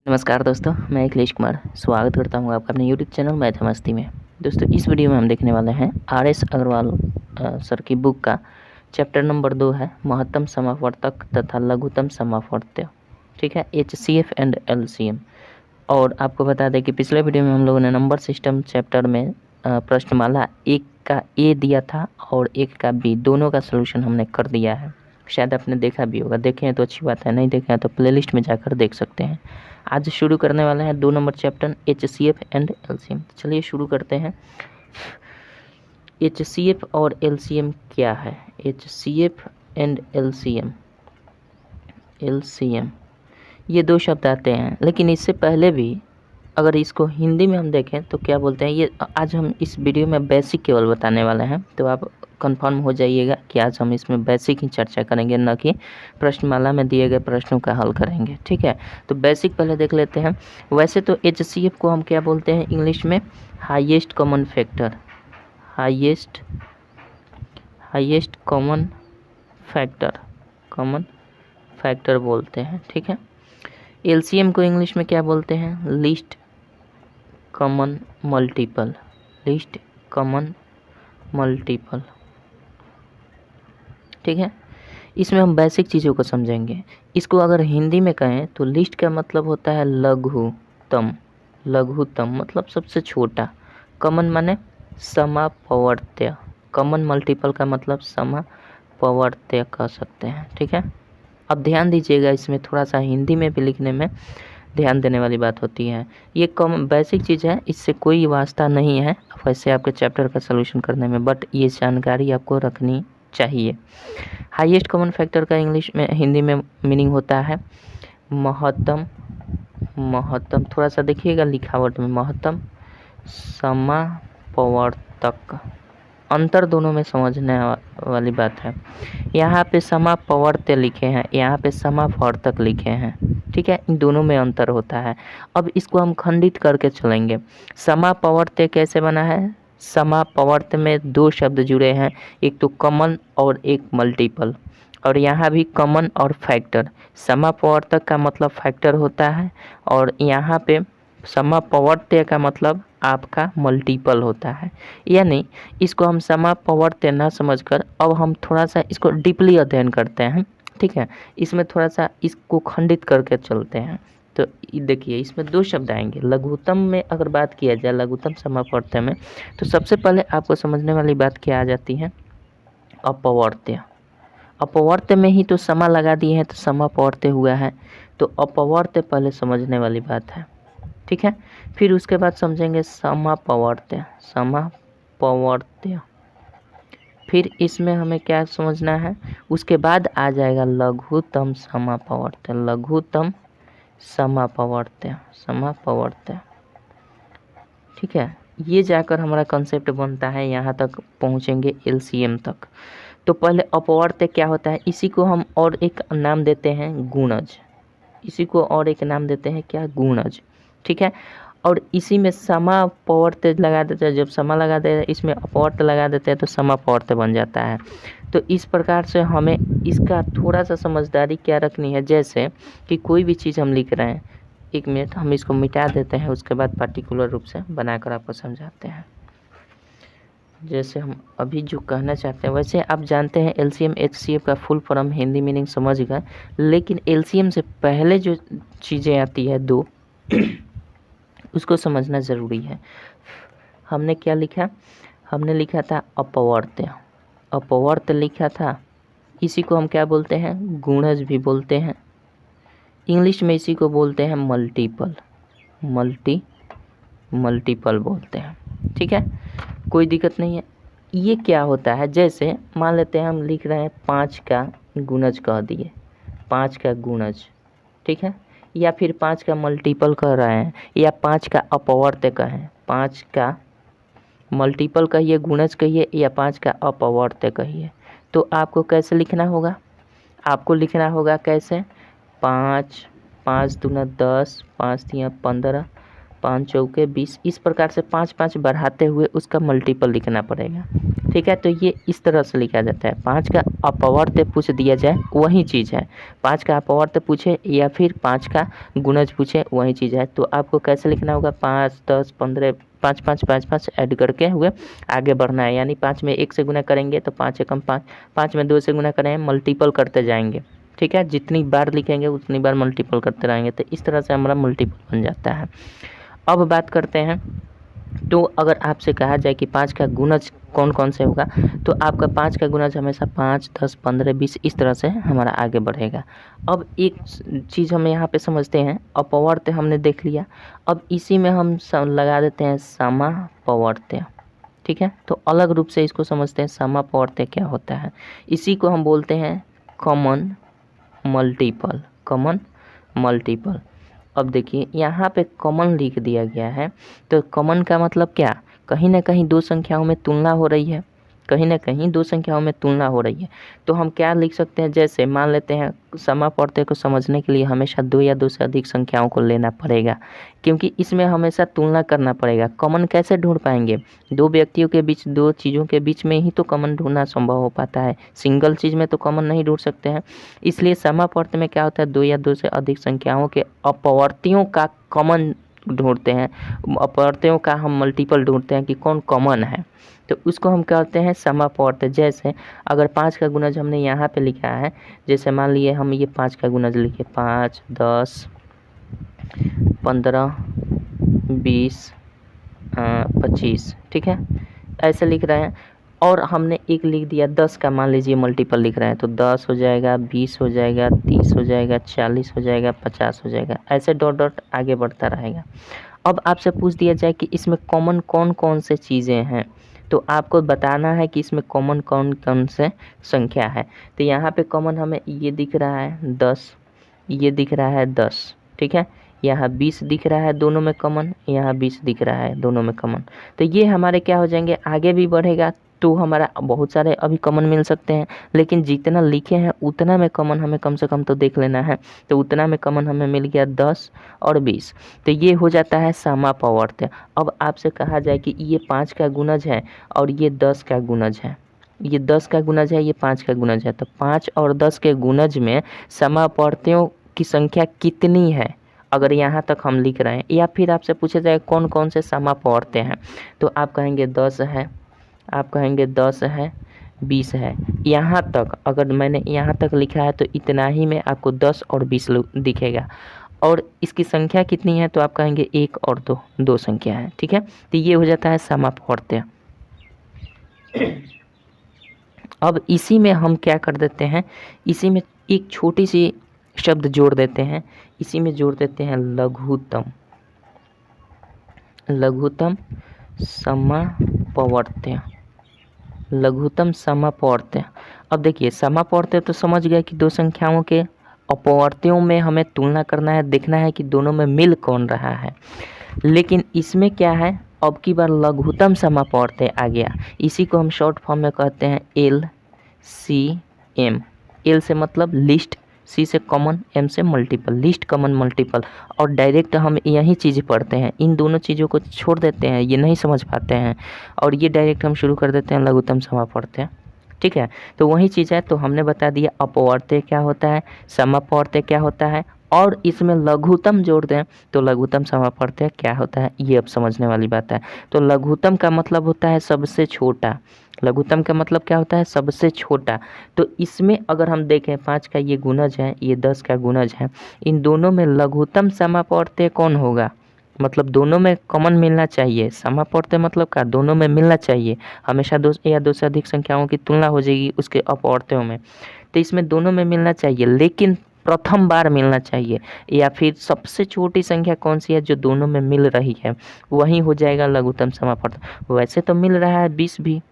नमस्कार दोस्तों, मैं अखिलेश कुमार स्वागत करता हूं आपका अपने यूट्यूब चैनल मैथ मस्ती में। दोस्तों, इस वीडियो में हम देखने वाले हैं आर.एस. अग्रवाल सर की बुक का चैप्टर नंबर 2 है महत्तम समापवर्तक तथा लघुत्तम समापवर्त्य। ठीक है, HCF एंड LCM। और आपको बता दें कि पिछले वीडियो में हम लोगों ने नंबर सिस्टम चैप्टर में प्रश्नमाला 1 का A दिया था और 1 का B, दोनों का सोल्यूशन हमने कर दिया है। शायद आपने देखा भी होगा, देखे हैं तो अच्छी बात है, नहीं देखे हैं तो प्लेलिस्ट में जाकर देख सकते हैं। आज शुरू करने वाले हैं 2 number chapter HCF and LCM। चलिए शुरू करते हैं। HCF और LCM क्या है? HCF एंड LCM ये 2 शब्द आते हैं, लेकिन इससे पहले भी अगर इसको हिंदी में हम देखें तो क्या बोलते हैं, ये आज हम इस वीडियो में बेसिक केवल बताने वाले हैं। तो आप कंफर्म हो जाइएगा कि आज हम इसमें बेसिक ही चर्चा करेंगे, न कि प्रश्नमाला में दिए गए प्रश्नों का हल करेंगे। ठीक है, तो बेसिक पहले देख लेते हैं। वैसे तो HCF को हम क्या बोलते हैं इंग्लिश में? Highest common factor, highest common factor बोलते हैं। ठीक है, LCM को इंग्लिश में क्या बोलते हैं? Least common multiple. ठीक है, इसमें हम बेसिक चीज़ों को समझेंगे। इसको अगर हिंदी में कहें तो लिस्ट का मतलब होता है लघुत्तम मतलब सबसे छोटा। कॉमन माने समापवर्त्य, कॉमन मल्टीपल का मतलब समापवर्त्य कह सकते हैं। ठीक है, अब ध्यान दीजिएगा, इसमें थोड़ा सा हिंदी में भी लिखने में ध्यान देने वाली बात होती है। ये बेसिक चीज़ है, इससे कोई वास्ता नहीं है वैसे आपके चैप्टर का सलूशन करने में, बट ये जानकारी आपको रखनी चाहिए। हाईएस्ट कॉमन फैक्टर का इंग्लिश में हिंदी में मीनिंग होता है महत्तम, थोड़ा सा देखिएगा लिखावट में, महत्तम समापवर्तक। अंतर दोनों में समझने वाली बात है। यहाँ पे समापवर्त्य लिखे हैं, यहाँ पे समापवर्तक लिखे हैं। ठीक है, इन दोनों में अंतर होता है। अब इसको हम खंडित करके चलेंगे। समापवर्त्य कैसे बना है? समापवर्त्य में 2 शब्द जुड़े हैं, एक तो कॉमन और एक मल्टीपल, और यहाँ भी कॉमन और फैक्टर। समापवर्तक का मतलब फैक्टर होता है और यहाँ पे समापवर्त्य का मतलब आपका मल्टीपल होता है। यानी इसको हम समापवर्त्य ना समझकर अब हम थोड़ा सा इसको डीपली अध्ययन करते हैं। ठीक है, इसमें थोड़ा सा इसको खंडित करके चलते हैं। तो देखिए, इसमें 2 शब्द आएंगे। लघुत्तम में अगर बात किया जाए, लघुत्तम समापवर्त्य में, तो सबसे पहले आपको समझने वाली बात क्या आ जाती है? अपवर्त्य। अपवर्त्य में ही तो समा लगा दिए हैं तो समापवर्त्य हुआ है, तो अपवर्त्य पहले समझने वाली बात है। ठीक है, फिर उसके बाद समझेंगे समापवर्त्य। फिर इसमें हमें क्या समझना है? उसके बाद आ जाएगा लघुत्तम समापवर्त्य। ठीक है, ये जाकर हमारा कंसेप्ट बनता है, यहाँ तक पहुँचेंगे LCM तक। तो पहले अपवर्त्य क्या होता है, इसी को हम और एक नाम देते हैं गुणज। क्या? गुणज। ठीक है, और इसी में समापवर्त्य लगा देते हैं। जब समा लगा देते हैं, इसमें अपवर्त्य लगा देते हैं तो समापवर्त्य बन जाता है। तो इस प्रकार से हमें इसका थोड़ा सा समझदारी क्या रखनी है, जैसे कि कोई भी चीज़ हम लिख रहे हैं, 1 मिनट हम इसको मिटा देते हैं, उसके बाद पार्टिकुलर रूप से बनाकर आपको समझाते हैं। जैसे हम अभी जो कहना चाहते हैं, वैसे आप जानते हैं LCM HCF का फुल फॉर्म हिंदी मीनिंग समझ गए, लेकिन LCM से पहले जो चीज़ें आती है 2 उसको समझना ज़रूरी है। हमने क्या लिखा? हमने लिखा था अपवर्त्य लिखा था। इसी को हम क्या बोलते हैं? गुणज भी बोलते हैं। इंग्लिश में इसी को बोलते हैं मल्टीपल बोलते हैं। ठीक है, कोई दिक्कत नहीं है। ये क्या होता है, जैसे मान लेते हैं हम लिख रहे हैं 5 का गुणज कह दिए, 5 का गुणज। ठीक है, या फिर 5 का मल्टीपल कह रहे हैं, या 5 का अपवर्त्य कहें। 5 का मल्टीपल कहिए, गुणज कहिए, या 5 का अपवर्त्य कहिए। तो आपको कैसे लिखना होगा? आपको लिखना होगा कैसे? 5 दूना 10, 5 तिया 15, 5 चौके 20, इस प्रकार से 5 बढ़ाते हुए उसका मल्टीपल लिखना पड़ेगा। ठीक है। तो ये इस तरह से लिखा जाता है। 5 का अपवर्त्य पूछ दिया जाए वही चीज़ है, 5 का अपवर्त्य पूछे या फिर 5 का गुणज पूछे वही चीज़ है। तो आपको कैसे लिखना होगा, 5, 10, 15, 5 5 5 5 ऐड करके हुए आगे बढ़ना है। यानी 5 में 1 से गुना करेंगे तो 5 एकम 5, 5 में 2 से गुना करेंगे, मल्टीपल करते जाएंगे। ठीक है, जितनी बार लिखेंगे उतनी बार मल्टीपल करते रहेंगे। तो इस तरह से हमारा मल्टीपल बन जाता है। अब बात करते हैं, तो अगर आपसे कहा जाए कि 5 का गुणज कौन कौन से होगा, तो आपका 5 का गुणज हमेशा 5, 10, 15, 20 इस तरह से हमारा आगे बढ़ेगा। अब एक चीज़ हम यहाँ पे समझते हैं, अपवर्त्य हमने देख लिया, अब इसी में हम लगा देते हैं समापवर्त्य। ठीक है, तो अलग रूप से इसको समझते हैं, समापवर्त्य क्या होता है। इसी को हम बोलते हैं कॉमन मल्टीपल, कॉमन मल्टीपल। अब देखिए यहाँ पे कॉमन लिख दिया गया है, तो कॉमन का मतलब क्या, कहीं ना कहीं दो संख्याओं में तुलना हो रही है, कहीं ना कहीं दो संख्याओं में तुलना हो रही है। तो हम क्या लिख सकते हैं, जैसे मान लेते हैं समापवर्त्य को समझने के लिए हमेशा 2 या 2 से अधिक संख्याओं को लेना पड़ेगा, क्योंकि इसमें हमेशा तुलना करना पड़ेगा। कॉमन कैसे ढूंढ पाएंगे, दो व्यक्तियों के बीच, दो चीज़ों के बीच में ही तो कॉमन ढूंढना संभव हो पाता है, सिंगल चीज़ में तो कॉमन नहीं ढूंढ सकते हैं। इसलिए समापवर्त्य में क्या होता है, 2 या 2 से अधिक संख्याओं के अपवर्त्यों का कॉमन ढूंढते हैं, अपवर्त्यों का हम मल्टीपल ढूंढते हैं कि कौन कॉमन है, तो उसको हम कहते हैं समापवर्त्य। जैसे अगर 5 का गुणज हमने यहाँ पे लिखा है, जैसे मान लिए हम ये 5 का गुणज लिखे, 5, 10, 15, 20, 25, ठीक है, ऐसे लिख रहे हैं। और हमने एक लिख दिया 10 का, मान लीजिए मल्टीपल लिख रहे हैं, तो 10 हो जाएगा, 20 हो जाएगा, 30 हो जाएगा, 40 हो जाएगा, 50 हो जाएगा, ऐसे डॉट डॉट आगे बढ़ता रहेगा। अब आपसे पूछ दिया जाए कि इसमें कॉमन कौन कौन से चीज़ें हैं, तो आपको बताना है कि इसमें कॉमन कौन कौन से संख्या है। तो यहाँ पे कॉमन हमें ये दिख रहा है 10, ये दिख रहा है 10, ठीक है, यहाँ 20 दिख रहा है दोनों में कॉमन, यहाँ 20 दिख रहा है दोनों में कॉमन। तो ये हमारे क्या हो जाएंगे, आगे भी बढ़ेगा तो हमारा बहुत सारे अभी कॉमन मिल सकते हैं, लेकिन जितना लिखे हैं उतना में कॉमन हमें कम से कम तो देख लेना है। तो उतना में कॉमन हमें मिल गया 10 और 20, तो ये हो जाता है समापवर्त्य। अब आपसे कहा जाए कि ये 5 का गुणज है और ये 10 का गुणज है, ये 10 का गुणज है, ये 5 का गुणज है, तो 5 और 10 के गुणज में समापवर्त्यों की संख्या कितनी है, अगर यहाँ तक हम लिख रहे हैं। या फिर आपसे पूछा जाए कौन कौन से समापवर्त्य हैं, तो आप कहेंगे 10 है, आप कहेंगे 10 है, 20 है, यहाँ तक अगर मैंने यहाँ तक लिखा है तो इतना ही में आपको 10 और 20 दिखेगा। और इसकी संख्या कितनी है, तो आप कहेंगे 1 और 2, 2 संख्या है, ठीक है। तो ये हो जाता है समापवर्त्य। अब इसी में हम क्या कर देते हैं, इसी में एक छोटी सी शब्द जोड़ देते हैं, इसी में जोड़ देते हैं लघुत्तम, लघुत्तम समापवर्त्य, लघुत्तम समापवर्त्य। अब देखिए समापवर्त्य तो समझ गए कि दो संख्याओं के अपवर्त्यों में हमें तुलना करना है, देखना है कि दोनों में मिल कौन रहा है। लेकिन इसमें क्या है, अब की बार लघुत्तम समापवर्त्य आ गया, इसी को हम शॉर्ट फॉर्म में कहते हैं LCM। एल से मतलब लिस्ट, सी से कॉमन, एम से मल्टीपल, लिस्ट कॉमन मल्टीपल। और डायरेक्ट हम यही चीज़ पढ़ते हैं, इन दोनों चीज़ों को छोड़ देते हैं, ये नहीं समझ पाते हैं, और ये डायरेक्ट हम शुरू कर देते हैं लघुत्तम समापवर्त्य, ठीक है। तो वही चीज़ है, तो हमने बता दिया अपवर्त्य क्या होता है, समापवर्त्य क्या होता है, और इसमें लघुत्तम जोड़ दें तो लघुत्तम समापवर्त्य क्या होता है, ये अब समझने वाली बात है। तो लघुत्तम का मतलब होता है सबसे छोटा, लघुत्तम का मतलब क्या होता है, सबसे छोटा। तो इसमें अगर हम देखें 5 का ये गुणज है, ये 10 का गुणज है, इन दोनों में लघुत्तम समापवर्त्य कौन होगा, मतलब दोनों में कॉमन मिलना चाहिए। समापवर्त्य मतलब क्या, दोनों में मिलना चाहिए, हमेशा 2 या 2 से अधिक संख्याओं की तुलना हो जाएगी उसके अपवर्त्यों में, तो इसमें दोनों में मिलना चाहिए, लेकिन प्रथम बार मिलना चाहिए। या फिर सबसे छोटी संख्या कौन सी है जो दोनों में मिल रही है, वही हो जाएगा लघुत्तम समापवर्त्य। वैसे तो मिल रहा है 20 भी,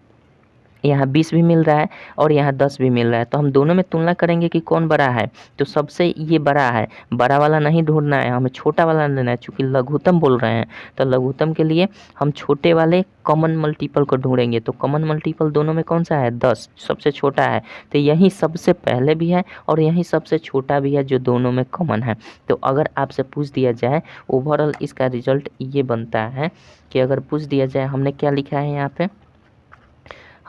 यहाँ 20 भी मिल रहा है और यहाँ 10 भी मिल रहा है, तो हम दोनों में तुलना करेंगे कि कौन बड़ा है, तो सबसे ये बड़ा है, बड़ा वाला नहीं ढूंढना है, हमें छोटा वाला लेना है। चूँकि लघुत्तम बोल रहे हैं तो लघुत्तम के लिए हम छोटे वाले कॉमन मल्टीपल को ढूंढेंगे। तो कॉमन मल्टीपल दोनों में कौन सा है, 10 सबसे छोटा है, तो यही सबसे पहले भी है और यही सबसे छोटा भी है जो दोनों में कॉमन है। तो अगर आपसे पूछ दिया जाए ओवरऑल इसका रिजल्ट ये बनता है कि अगर पूछ दिया जाए, हमने क्या लिखा है यहाँ पे,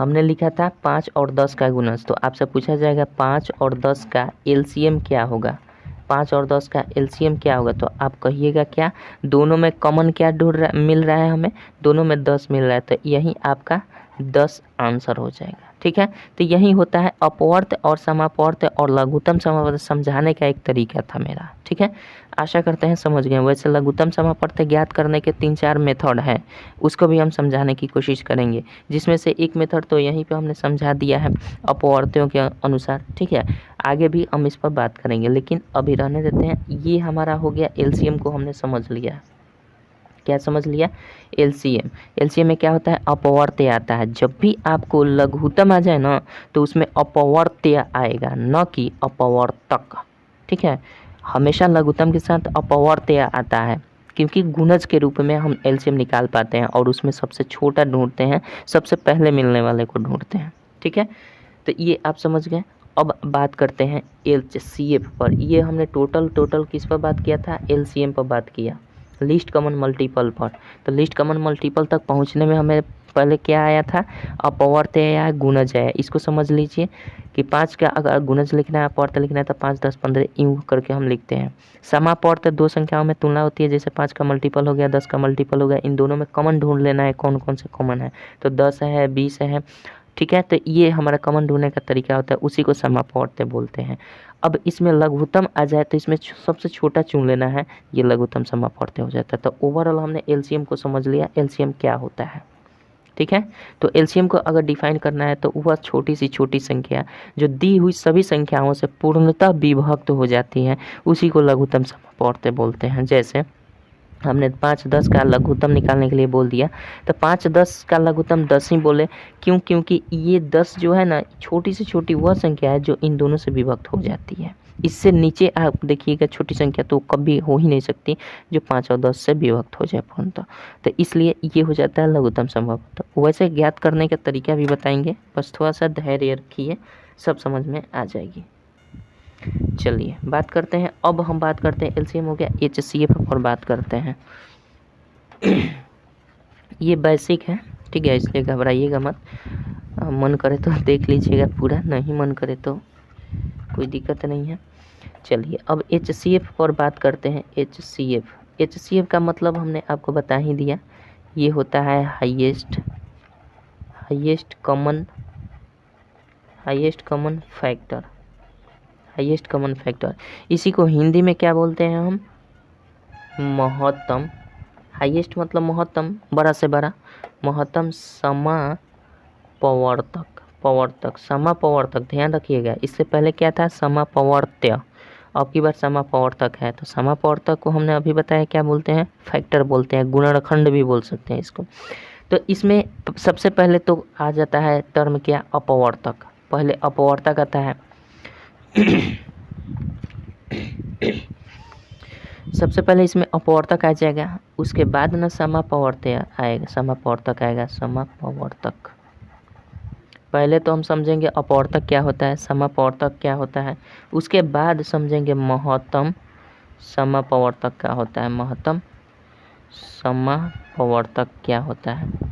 हमने लिखा था 5 और 10 का गुणज, तो आपसे पूछा जाएगा 5 और 10 का एलसीएम क्या होगा, 5 और 10 का एलसीएम क्या होगा, तो आप कहिएगा क्या, दोनों में कॉमन क्या मिल रहा है, हमें दोनों में 10 मिल रहा है, तो यही आपका 10 आंसर हो जाएगा। ठीक है, तो यही होता है अपवर्त और समापवर्त और लघुत्तम समापवर्त समझाने का एक तरीका था मेरा। ठीक है, आशा करते हैं समझ गए। वैसे लघुत्तम समापवर्त ज्ञात करने के 3-4 मेथड हैं, उसको भी हम समझाने की कोशिश करेंगे, जिसमें से एक मेथड तो यहीं पे हमने समझा दिया है अपवर्तियों के अनुसार। ठीक है, आगे भी हम इस पर बात करेंगे, लेकिन अभी रहने देते हैं। ये हमारा हो गया एलसीएम को हमने समझ लिया। क्या समझ लिया, एलसीएम। एलसीएम में क्या होता है, अपवर्त्य आता है। जब भी आपको लघुत्तम आ जाए ना, तो उसमें अपवर्त्य आएगा, न कि अपवर्तक। ठीक है, हमेशा लघुत्तम के साथ अपवर्त्य आता है, क्योंकि गुणज के रूप में हम एलसीएम निकाल पाते हैं और उसमें सबसे छोटा ढूंढते हैं, सबसे पहले मिलने वाले को ढूंढते हैं। ठीक है, तो ये आप समझ गए। अब बात करते हैं एलसीएफ पर। ये हमने टोटल किस पर बात किया था, एलसीएम पर बात किया, लिस्ट कॉमन मल्टीपल पर। तो लिस्ट कॉमन मल्टीपल तक पहुंचने में हमें पहले क्या आया था, अपवर्त्य या गुणज है। इसको समझ लीजिए कि 5 का अगर गुणज लिखना है, अपवर्त्य लिखना है, तो 5, 10, 15 यूँ करके हम लिखते हैं। समापवर्त्य 2 संख्याओं में तुलना होती है, जैसे 5 का मल्टीपल हो गया, 10 का मल्टीपल हो गया। इन दोनों में कॉमन ढूंढ लेना है, कौन कौन से कॉमन है, तो 10 है, 20 है। ठीक है, तो ये हमारा कॉमन ढूंढने का तरीका होता है, उसी को समापवर्त्य बोलते हैं। अब इसमें लघुत्तम आ जाए तो इसमें सबसे छोटा चुन लेना है, ये लघुत्तम समापवर्त्य हो जाता है। तो ओवरऑल हमने एलसीएम को समझ लिया, एलसीएम क्या होता है। ठीक है, तो एलसीएम को अगर डिफाइन करना है तो वह छोटी सी छोटी संख्या जो दी हुई सभी संख्याओं से पूर्णतः विभक्त हो जाती है, उसी को लघुत्तम समापवर्त्य बोलते हैं। जैसे हमने 5, 10 का लघुत्तम निकालने के लिए बोल दिया, तो 5, 10 का लघुत्तम 10 ही बोले, क्योंकि ये 10 जो है ना, छोटी से छोटी वह संख्या है जो इन दोनों से विभक्त हो जाती है। इससे नीचे आप देखिएगा छोटी संख्या तो कभी हो ही नहीं सकती जो 5 और 10 से विभक्त हो जाए पूर्णतः, तो इसलिए ये हो जाता है लघुत्तम समापवर्त्य। वैसे ज्ञात करने का तरीका भी बताएंगे, बस थोड़ा सा धैर्य रखिए, सब समझ में आ जाएगी। चलिए बात करते हैं, अब हम बात करते हैं एलसीएम हो गया, एचसीएफ पर बात करते हैं। ये बेसिक है, ठीक है, इसलिए घबराइएगा मत, मन करे तो देख लीजिएगा पूरा, नहीं मन करे तो कोई दिक्कत नहीं है। चलिए अब एचसीएफ पर बात करते हैं। एचसीएफ का मतलब हमने आपको बता ही दिया, ये होता है highest common factor, highest common factor. इसी को हिंदी में क्या बोलते हैं हम, महत्तम। हाईएस्ट मतलब महत्तम, बड़ा से बड़ा, महत्तम समापवर्तक, समापवर्तक ध्यान रखिएगा। इससे पहले क्या था, समापवर्त्य, अब की बार समापवर्तक है। तो समापवर्तक को हमने अभी बताया क्या बोलते हैं, फैक्टर बोलते हैं, गुणनखंड भी बोल सकते हैं इसको। तो इसमें सबसे पहले तो आ जाता है टर्म क्या, अपवर्तक। पहले अपवर्तक आता है सबसे पहले इसमें अपवर्तक आ जाएगा, उसके बाद ना समापवर्त्य आएगा, समापवर्तक आएगा, समापवर्तक। पहले तो हम समझेंगे अपवर्तक क्या होता है, समापवर्तक क्या होता है, उसके बाद समझेंगे महत्तम समापवर्तक क्या होता है, महत्तम समापवर्तक क्या होता है।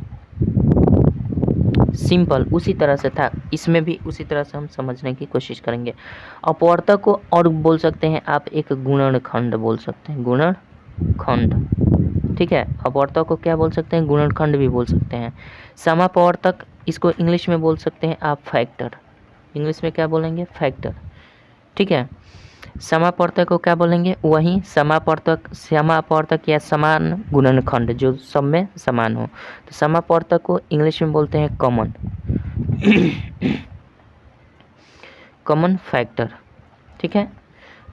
सिंपल उसी तरह से था, इसमें भी उसी तरह से हम समझने की कोशिश करेंगे। अपवर्तक को और बोल सकते हैं आप एक गुणनखंड बोल सकते हैं, गुणनखंड। ठीक है, अपवर्तक को क्या बोल सकते हैं, गुणनखंड भी बोल सकते हैं। समापवर्तक इसको इंग्लिश में बोल सकते हैं आप फैक्टर, इंग्लिश में क्या बोलेंगे, फैक्टर। ठीक है, समापवर्तक को क्या बोलेंगे, वही समापवर्तक या समान गुणनखंड जो सब में समान हो। तो समापवर्तक को इंग्लिश में बोलते हैं कॉमन फैक्टर। ठीक है,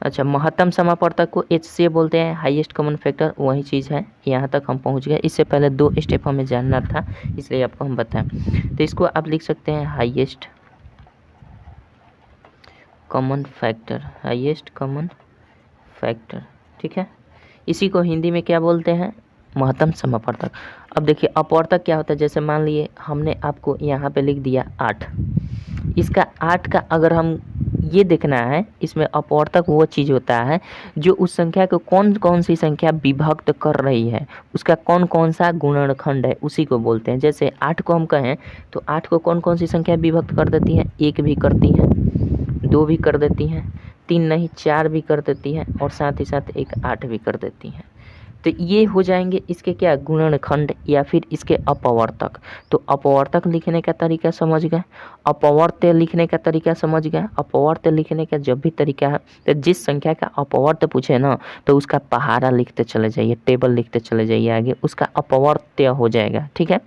अच्छा, महत्तम समापवर्तक को HCF बोलते हैं, हाईएस्ट कॉमन फैक्टर, वही चीज़ है। यहाँ तक हम पहुँच गए, इससे पहले 2 स्टेप हमें जानना था, इसलिए आपको हम बताएं। तो इसको आप लिख सकते हैं highest common factor, highest common factor. ठीक है, इसी को हिंदी में क्या बोलते हैं, महत्तम समापवर्तक। अब देखिए अपवर्तक क्या होता है, जैसे मान लिए हमने आपको यहाँ पे लिख दिया 8, इसका 8 का अगर हम ये देखना है, इसमें अपवर्तक वो चीज़ होता है जो उस संख्या को कौन कौन सी संख्या विभक्त कर रही है, उसका कौन कौन सा गुणनखंड है, उसी को बोलते हैं। जैसे 8 को हम कहें तो 8 को कौन कौन सी संख्या विभक्त कर देती है, 1 भी करती है, 2 भी कर देती हैं, 3 नहीं 4 भी कर देती हैं, और साथ ही साथ एक 8 भी कर देती हैं। तो ये हो जाएंगे इसके क्या, गुणनखंड या फिर इसके अपवर्तक। तो अपवर्तक लिखने का तरीका समझ गए, अपवर्त्य लिखने का तरीका समझ गए। अपवर्त्य लिखने का जब भी तरीका है तो जिस संख्या का अपवर्त्य पूछे ना तो उसका पहाड़ा लिखते चले जाइए, टेबल लिखते चले जाइए आगे, उसका अपवर्त्य हो जाएगा, ठीक है।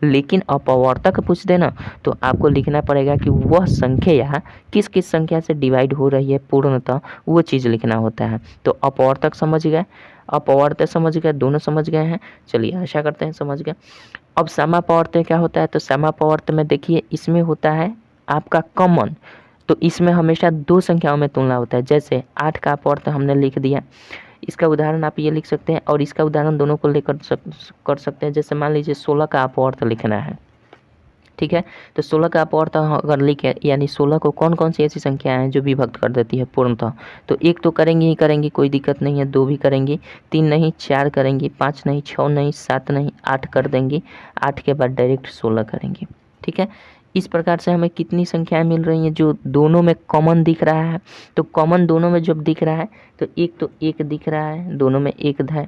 लेकिन अपवर्तक पूछ देना तो आपको लिखना पड़ेगा कि वह संख्या किस किस संख्या से डिवाइड हो रही है पूर्णतः, वो चीज़ लिखना होता है। तो अपवर्तक समझ गए, अपवर्त्य समझ गए, दोनों समझ गए हैं। चलिए आशा करते हैं समझ गए। अब समापवर्त्य क्या होता है, तो समापवर्त्य में देखिए इसमें होता है आपका कॉमन। तो इसमें हमेशा 2 संख्याओं में तुलना होता है। जैसे 8 का अपवर्त्य हमने लिख दिया, इसका उदाहरण आप ये लिख सकते हैं, और इसका उदाहरण दोनों को लेकर कर सकते हैं। जैसे मान लीजिए 16 का अपवर्त्य लिखना है, ठीक है। तो 16 का अपवर्त्य अगर लिखे, यानी 16 को कौन कौन सी ऐसी संख्याएं हैं जो विभक्त कर देती है पूर्णतः, तो 1 तो करेंगे ही करेंगे, कोई दिक्कत नहीं है, 2 भी करेंगे, 3 नहीं 4 करेंगे, 5 नहीं 6 नहीं 7 नहीं 8 कर देंगे, 8 के बाद डायरेक्ट 16 करेंगे, ठीक है। इस प्रकार से हमें कितनी संख्याएं मिल रही हैं जो दोनों में कॉमन दिख रहा है। तो कॉमन दोनों में जब दिख रहा है तो एक दिख रहा है, दोनों में 1 है,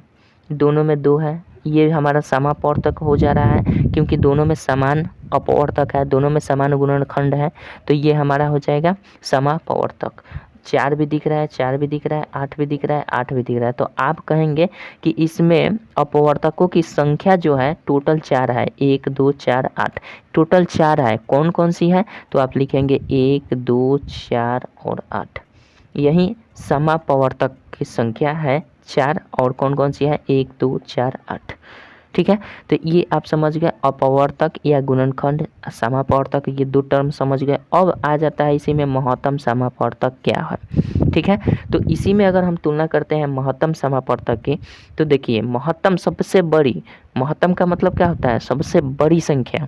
दोनों में 2 है, ये हमारा समापवर्तक हो जा रहा है क्योंकि दोनों में समान अपवर्तक है, दोनों में समान गुणनखंड है, तो ये हमारा हो जाएगा समापवर्तक। 4 भी दिख रहा है, 4 भी दिख रहा है, 8 भी दिख रहा है, 8 भी दिख रहा है। तो आप कहेंगे कि इसमें अपवर्तकों की संख्या जो है टोटल 4 है, 1 2 4 8, टोटल 4 है। कौन कौन सी है, तो आप लिखेंगे 1 2 4 और 8। यही समापवर्तक की संख्या है 4, और कौन कौन सी है 1 2 4 8, ठीक है। तो ये आप समझ गए अपवर्तक या गुणनखंड, समापवर्तक, ये 2 टर्म समझ गए। अब आ जाता है इसी में महत्तम समापवर्तक क्या है, ठीक है। तो इसी में अगर हम तुलना करते हैं महत्तम समापवर्तक की, तो देखिए महत्तम सबसे बड़ी, महत्तम का मतलब क्या होता है, सबसे बड़ी संख्या,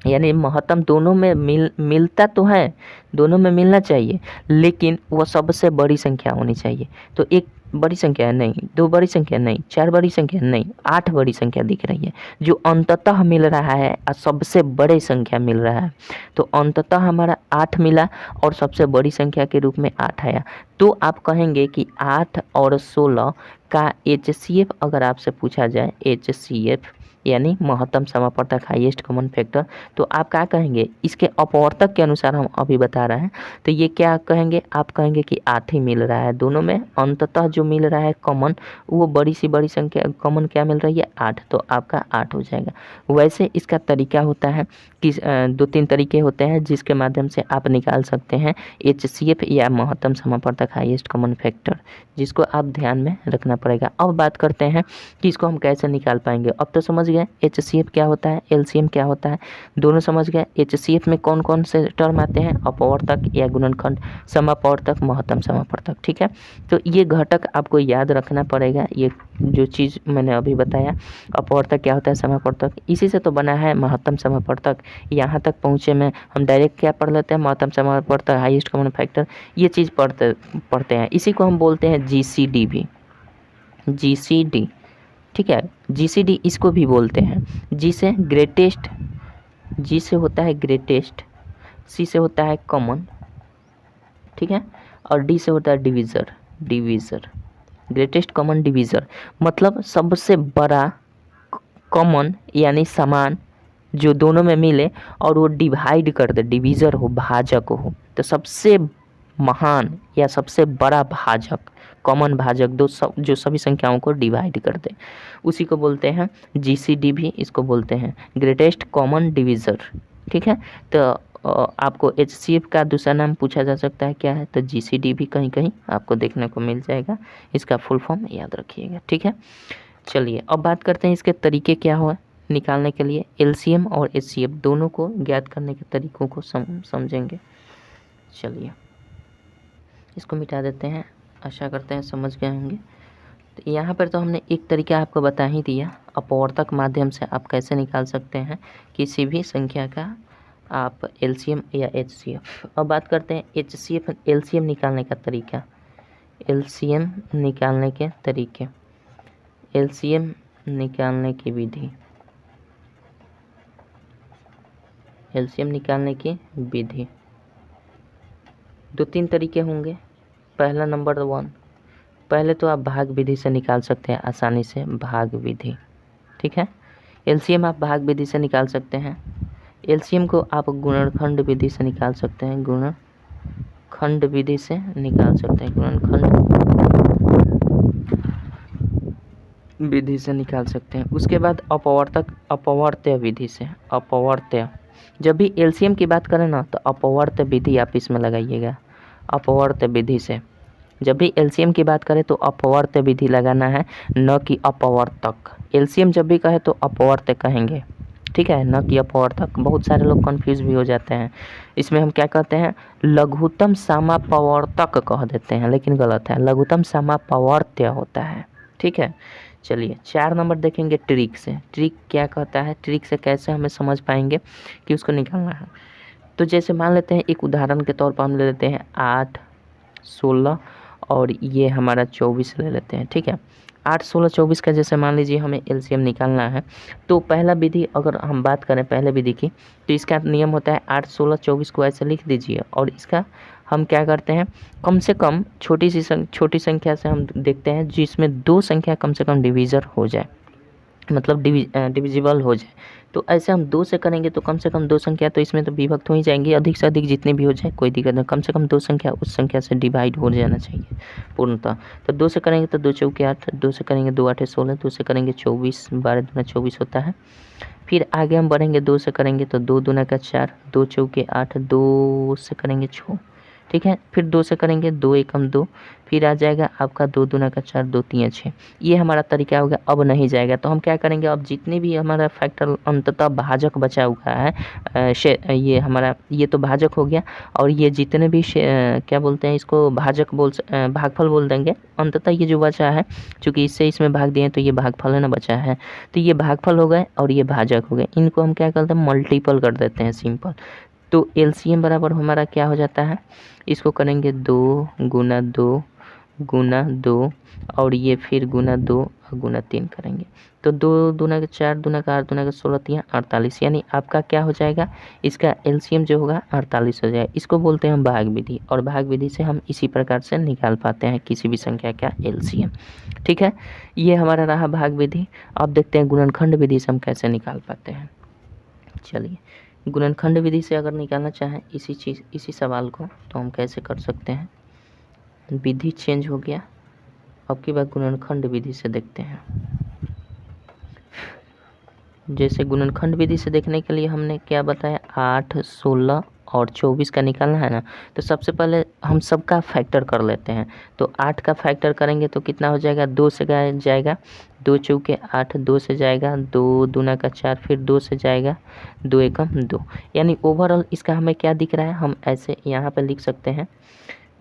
यानी महत्तम दोनों में मिलता तो है, दोनों में मिलना चाहिए, लेकिन वह सबसे बड़ी संख्या होनी चाहिए। तो 1 बड़ी संख्या है नहीं, 2 बड़ी संख्या नहीं, 4 बड़ी संख्या नहीं, 8 बड़ी संख्या दिख रही है जो अंततः मिल रहा है और सबसे बड़े संख्या मिल रहा है। तो अंततः हमारा 8 मिला और सबसे बड़ी संख्या के रूप में 8 आया। तो आप कहेंगे कि 8 और 16 का HCF अगर आपसे पूछा जाए, HCF यानी महत्तम समापवर्तक हाईएस्ट कॉमन फैक्टर, तो आप क्या कहेंगे, इसके अपवर्तक के अनुसार हम अभी बता रहे हैं, तो ये क्या कहेंगे, आप कहेंगे कि 8 ही मिल रहा है दोनों में, अंततः जो मिल रहा है कॉमन, वो बड़ी सी बड़ी संख्या कॉमन क्या मिल रही है 8, तो आपका 8 हो जाएगा। वैसे इसका तरीका होता है कि 2-3 तरीके होते हैं जिसके माध्यम से आप निकाल सकते हैं HCF या महत्तम समापवर्तक हाईएस्ट कॉमन फैक्टर, जिसको आप ध्यान में रखना पड़ेगा। अब बात करते हैं कि इसको हम कैसे निकाल पाएंगे। अब तो समझ गए HCF क्या होता है, LCM क्या होता है, दोनों समझ गए। HCF में कौन कौन से टर्म आते हैं, अपवर्तक या गुणनखंड, समापवर्तक, महत्तम समापवर्तक, ठीक है। तो ये घटक आपको याद रखना पड़ेगा, ये जो चीज़ मैंने अभी बताया, अपवर्तक क्या होता है, समापवर्तक, इसी से तो बना है महत्तम समापवर्तक। यहाँ तक पहुँचे में हम डायरेक्ट क्या पढ़ लेते हैं, महत्तम समापवर्तक हाईएस्ट कॉमन फैक्टर, ये चीज़ पढ़ते हैं। इसी को हम बोलते हैं GCD भी, GCD, ठीक है। GCD इसको भी बोलते हैं। G से ग्रेटेस्ट, G से होता है ग्रेटेस्ट, C से होता है कॉमन, ठीक है, और D से होता है divisor, divisor, greatest common divisor, मतलब सबसे बड़ा कॉमन यानी समान जो दोनों में मिले और वो डिवाइड कर दे, डिविज़र हो, भाजक हो, तो सबसे महान या सबसे बड़ा भाजक, कॉमन भाजक जो सभी संख्याओं को डिवाइड कर दे, उसी को बोलते हैं GCD भी, इसको बोलते हैं ग्रेटेस्ट कॉमन डिविज़र, ठीक है। तो आपको HCF का दूसरा नाम पूछा जा सकता है क्या है, तो GCD भी कहीं कहीं आपको देखने को मिल जाएगा, इसका फुल फॉर्म याद रखिएगा, ठीक है। चलिए अब बात करते हैं इसके तरीके क्या हुआ निकालने के लिए। LCM और HCF दोनों को ज्ञात करने के तरीकों को समझेंगे। चलिए इसको मिटा देते हैं, आशा करते हैं समझ गए होंगे। तो यहाँ पर तो हमने एक तरीका आपको बता ही दिया, अपवर्तक माध्यम से आप कैसे निकाल सकते हैं किसी भी संख्या का आप एलसीएम या एचसीएफ। अब बात करते हैं एचसीएफ एलसीएम निकालने का तरीका। एलसीएम निकालने के तरीके, एलसीएम निकालने की विधि, एलसीएम निकालने की विधि 2-3 तरीके होंगे। पहला नंबर 1, पहले तो आप भाग विधि से निकाल सकते हैं आसानी से, भाग विधि, ठीक है। एलसीएम आप भाग विधि से निकाल सकते हैं। एलसीएम को आप गुणनखंड विधि से निकाल सकते हैं, गुणनखंड विधि से निकाल सकते हैं, गुणनखंड विधि से निकाल सकते हैं। उसके बाद अपवर्त्य विधि से, अपवर्त्य, जब भी एलसीएम की बात करें ना तो अपवर्त्य विधि आप इसमें लगाइएगा। अपवर्त्य विधि से जब भी एलसीएम की बात करें तो अपवर्त्य विधि लगाना है, न कि अपवर्तक। एलसीएम जब भी कहे तो अपवर्त्य कहेंगे, ठीक है, न कि अपवर्तक। बहुत सारे लोग कंफ्यूज भी हो जाते हैं। इसमें हम क्या कहते हैं, लघुत्तम समापवर्तक कह देते हैं, लेकिन गलत है, लघुत्तम समापवर्त्य होता है, ठीक है। चलिए 4 नंबर देखेंगे ट्रिक से। ट्रिक क्या कहता है, ट्रिक से कैसे हमें समझ पाएंगे कि उसको निकालना है। तो जैसे मान लेते हैं, एक उदाहरण के तौर पर हम ले लेते हैं 8, 16 और ये हमारा 24 ले लेते हैं, ठीक है। 8, 16, 24 का जैसे मान लीजिए हमें एलसीएम निकालना है, तो पहला विधि अगर हम बात करें पहले विधि की, तो इसका नियम होता है 8, 16, 24 को ऐसे लिख दीजिए और इसका हम क्या करते हैं, कम से कम छोटी संख्या से हम देखते हैं जिसमें 2 संख्या कम से कम डिविज़र हो जाए, मतलब डिविजिबल हो जाए। तो ऐसे हम 2 से करेंगे तो कम से कम 2 संख्या तो इसमें तो विभक्त हो ही जाएंगी, अधिक से अधिक जितनी भी हो जाए कोई दिक्कत नहीं, कम से कम 2 संख्या उस संख्या से डिवाइड हो जाना चाहिए पूर्णतः। तो 2 से करेंगे तो 2 चौके 8, 2 से करेंगे 2 8 16, 2 से करेंगे 24, 12 दूना 24 होता है। फिर आगे हम बढ़ेंगे, 2 से करेंगे तो 2 दूना का 4, 2 चौके 8, 2 से करेंगे 6, ठीक है। फिर 2 से करेंगे 2 एकम 2, फिर आ जाएगा आपका 2 दूना का 4, 2 3 6। ये हमारा तरीका हो गया। अब नहीं जाएगा तो हम क्या करेंगे, अब जितनी भी हमारा फैक्टर अंततः भाजक बचा हुआ है, ये हमारा ये तो भाजक हो गया, और ये जितने भी क्या बोलते हैं इसको, भागफल बोल देंगे। अंततः ये जो बचा है, चूँकि इससे इसमें भाग दिए तो ये भागफल है ना बचा है, तो ये भागफल हो गए और ये भाजक हो गए। इनको हम क्या करते हैं, मल्टीपल कर देते हैं, सिंपल। तो एलसीएम बराबर हमारा क्या हो जाता है, इसको करेंगे 2 गुना 2 गुना 2 और ये फिर गुना 2 और गुना 3 करेंगे। तो 2 दूना का 4, दूना का 8, दूना का 16, 3 48, यानी आपका क्या हो जाएगा, इसका एलसीएम जो होगा 48 हो जाएगा। इसको बोलते हैं भाग विधि, और भाग विधि से हम इसी प्रकार से निकाल पाते हैं किसी भी संख्या का एलसीएम, ठीक है। ये हमारा रहा भाग विधि। अब देखते हैं गुणनखंड विधि से हम कैसे निकाल पाते हैं। चलिए, गुणनखंड विधि से अगर निकालना चाहें इसी सवाल को तो हम कैसे कर सकते हैं। विधि चेंज हो गया, अब की बार गुणनखंड विधि से देखते हैं। जैसे गुणनखंड विधि से देखने के लिए हमने क्या बताया, 8, 16 और 24 का निकालना है ना, तो सबसे पहले हम सबका फैक्टर कर लेते हैं। तो 8 का फैक्टर करेंगे तो कितना हो जाएगा, 2 से जाएगा, 2 चौके 8, 2 से जाएगा 2 दूना का 4, फिर 2 से जाएगा 2 एकम 2, यानी ओवरऑल इसका हमें क्या दिख रहा है, हम ऐसे यहाँ पे लिख सकते हैं।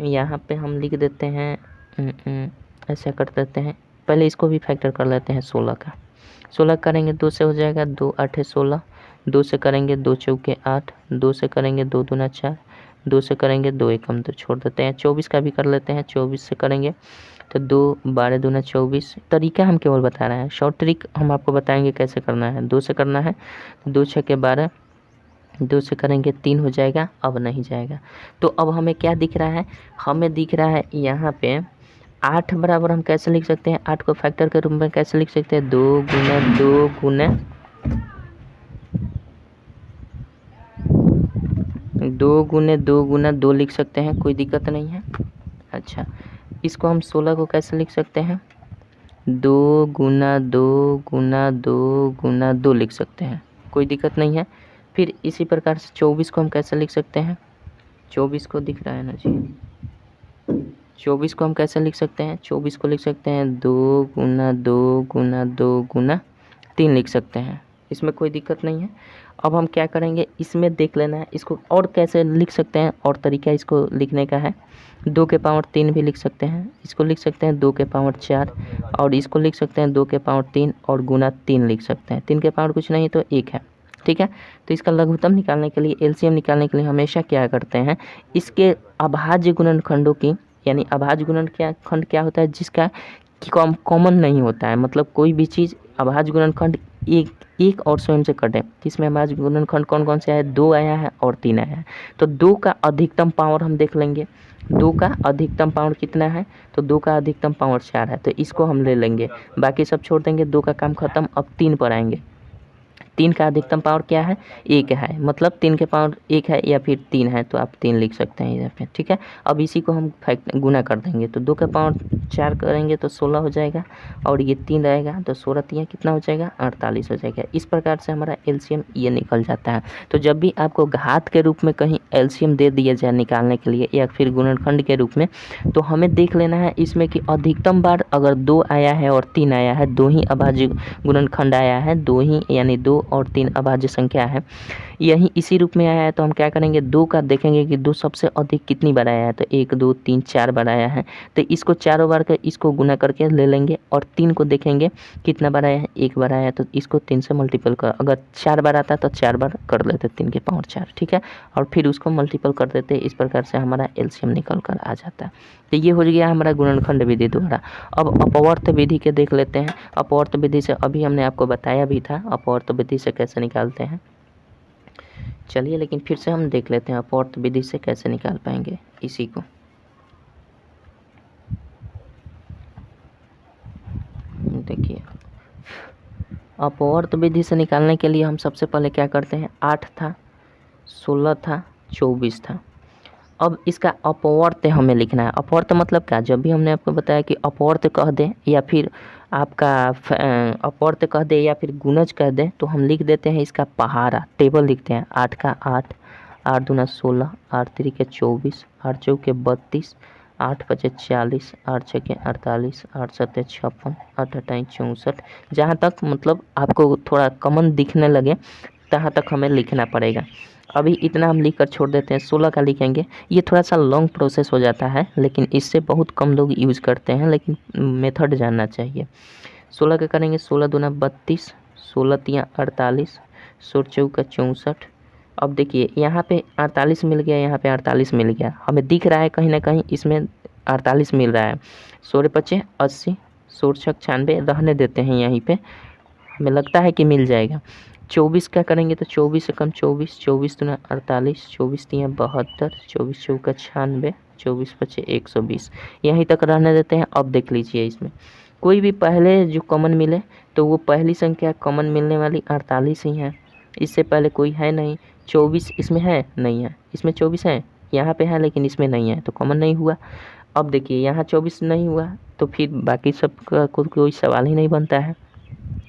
यहाँ पे हम लिख देते हैं, ऐसा कर देते हैं। पहले इसको भी फैक्टर कर लेते हैं 16 का। 16 करेंगे 2 से हो जाएगा 2 8 16, 2 से करेंगे 2 चौके 8, 2 से करेंगे 2 दूना 4, 2 से करेंगे 2 एकम 2, छोड़ देते हैं। 24 का भी कर लेते हैं। 24 से करेंगे तो 2 12 दूना 24। तरीका हम केवल बता रहे हैं, शॉर्ट ट्रिक हम आपको बताएंगे कैसे करना है। 2 से करना है, 2 6 12, 2 से करेंगे 3 हो जाएगा, अब नहीं जाएगा। तो अब हमें क्या दिख रहा है, हमें दिख रहा है यहाँ पे 8 बराबर हम कैसे लिख सकते हैं, 8 को फैक्टर के रूप में कैसे लिख सकते हैं, 2 गुना 2 गुना 2 गुने 2 गुना 2 लिख सकते हैं, कोई दिक्कत नहीं है। अच्छा, इसको हम 16 को कैसे लिख सकते हैं, 2 गुना 2 गुना 2 गुना 2 लिख सकते हैं, कोई दिक्कत नहीं है। फिर इसी प्रकार से 24 को हम कैसे लिख सकते हैं, 24 को दिख रहा है ना जी, 24 को हम कैसे लिख सकते हैं, 24 को लिख सकते हैं 2 गुना 2 गुना 2 गुना 3 लिख सकते हैं, इसमें कोई दिक्कत नहीं है। अब हम क्या करेंगे, इसमें देख लेना है इसको और कैसे लिख सकते हैं, और तरीका इसको लिखने का है। 2 के पावर 3 भी लिख सकते हैं, इसको लिख सकते हैं 2 के पावर 4, और इसको लिख सकते हैं 2 के पावर 3 और गुना 3 लिख सकते हैं। 3 के पावर कुछ नहीं तो 1 है, ठीक है। तो इसका लघुत्तम निकालने के लिए, एलसीएम निकालने के लिए हमेशा क्या करते हैं, इसके अभाज्य गुणनखंडों की, यानी अभाज्य गुणनखंड क्या होता है, जिसका कॉमन नहीं होता है, मतलब कोई भी चीज़ अभाज्य गुणनखंड एक और स्वयं से कटे। इसमें अभाज्य गुणनखंड कौन कौन से आया है, 2 आया है और 3 आया है। तो 2 का अधिकतम पावर हम देख लेंगे, 2 का अधिकतम पावर कितना है, तो 2 का अधिकतम पावर 4 है, तो इसको हम ले लेंगे, बाकी सब छोड़ देंगे। 2 का काम खत्म, अब 3 पर आएंगे। 3 का अधिकतम पावर क्या है, 1 है, मतलब 3 के पावर 1 है या फिर 3 है, तो आप 3 लिख सकते हैं इधर पे, ठीक है। अब इसी को हम गुना कर देंगे, तो 2 का पावर 4 करेंगे तो 16 हो जाएगा, और ये 3 रहेगा तो 16 3 कितना हो जाएगा, 48 हो जाएगा। इस प्रकार से हमारा एलसीएम ये निकल जाता है। तो जब भी आपको घात के रूप में कहीं एलसीएम दे दिया जाए निकालने के लिए, या फिर गुणनखंड के रूप में, तो हमें देख लेना है इसमें कि अधिकतम बार अगर 2 आया है और 3 आया है, 2 ही अभाज्य गुणनखंड आया है, 2 ही, यानी 2 और 3 अभाज्य संख्या है, यही इसी रूप में आया है, तो हम क्या करेंगे, 2 का देखेंगे कि 2 सबसे अधिक कितनी बार आया है, तो 1 2 3 4 बार आया है, तो इसको चारों बार का इसको गुना करके ले लेंगे, और 3 को देखेंगे कितना बार आया है, 1 बार आया है, तो इसको 3 से मल्टीपल कर, अगर 4 बार आता तो 4 बार कर लेते, 3 के पावर 4, ठीक है, और फिर उसको मल्टीपल कर देते। इस प्रकार से हमारा एलसीएम निकल कर आ जाता है। तो ये हो गया हमारा गुणनखंड विधि द्वारा। अब अपवर्त विधि के देख लेते हैं। अपवर्त विधि से अभी हमने आपको बताया भी था अपवर्त विधि से कैसे निकालते हैं। चलिए लेकिन फिर से हम देख लेते हैं अपवर्त विधि से कैसे निकाल पाएंगे इसी को। देखिए, अपवर्त विधि से निकालने के लिए हम सबसे पहले क्या करते हैं, 8 था, 16 था, 24 था। अब इसका अपवर्त हमें लिखना है। अपवर्त मतलब क्या, जब भी हमने आपको बताया कि अपवर्त कह दें या फिर आपका अपवर्त कह दे या फिर गुणज कह दें, तो हम लिख देते हैं इसका पहाड़ा, टेबल लिखते हैं। 8 का 8, 8 दूना 16, 8 3 24, 8 चौके 32, 8 5 40, 8 6 48, 8 7 56, 8 8 64। जहाँ तक मतलब आपको थोड़ा कॉमन दिखने लगे तहाँ तक हमें लिखना पड़ेगा। अभी इतना हम लिख कर छोड़ देते हैं। 16 का लिखेंगे, ये थोड़ा सा लॉन्ग प्रोसेस हो जाता है, लेकिन इससे बहुत कम लोग यूज़ करते हैं, लेकिन मेथड जानना चाहिए। 16 का करेंगे, 16 दूना 32, 16 तिया 48, 16 चौका 64। अब देखिए यहाँ पे 48 मिल गया, यहाँ पे 48 मिल गया, हमें दिख रहा है कहीं ना कहीं इसमें 48 मिल रहा है। 16 पचे 80, 16 छक 96, रहने देते हैं यहीं पे, हमें लगता है कि मिल जाएगा। 24 का करेंगे तो 24 से कम 24, 24 दूना 48, 24 तिया 72, 24 चौका 96, 24 पचे 120, यहीं तक रहने देते हैं। अब देख लीजिए इसमें कोई भी पहले जो कॉमन मिले तो वो पहली संख्या कॉमन मिलने वाली 48 ही है, इससे पहले कोई है नहीं। 24 इसमें है, नहीं है, इसमें 24 है, यहाँ पे है लेकिन इसमें नहीं है, तो कॉमन नहीं हुआ। अब देखिए यहाँ 24 नहीं हुआ तो फिर बाकी सब का कोई सवाल ही नहीं बनता है।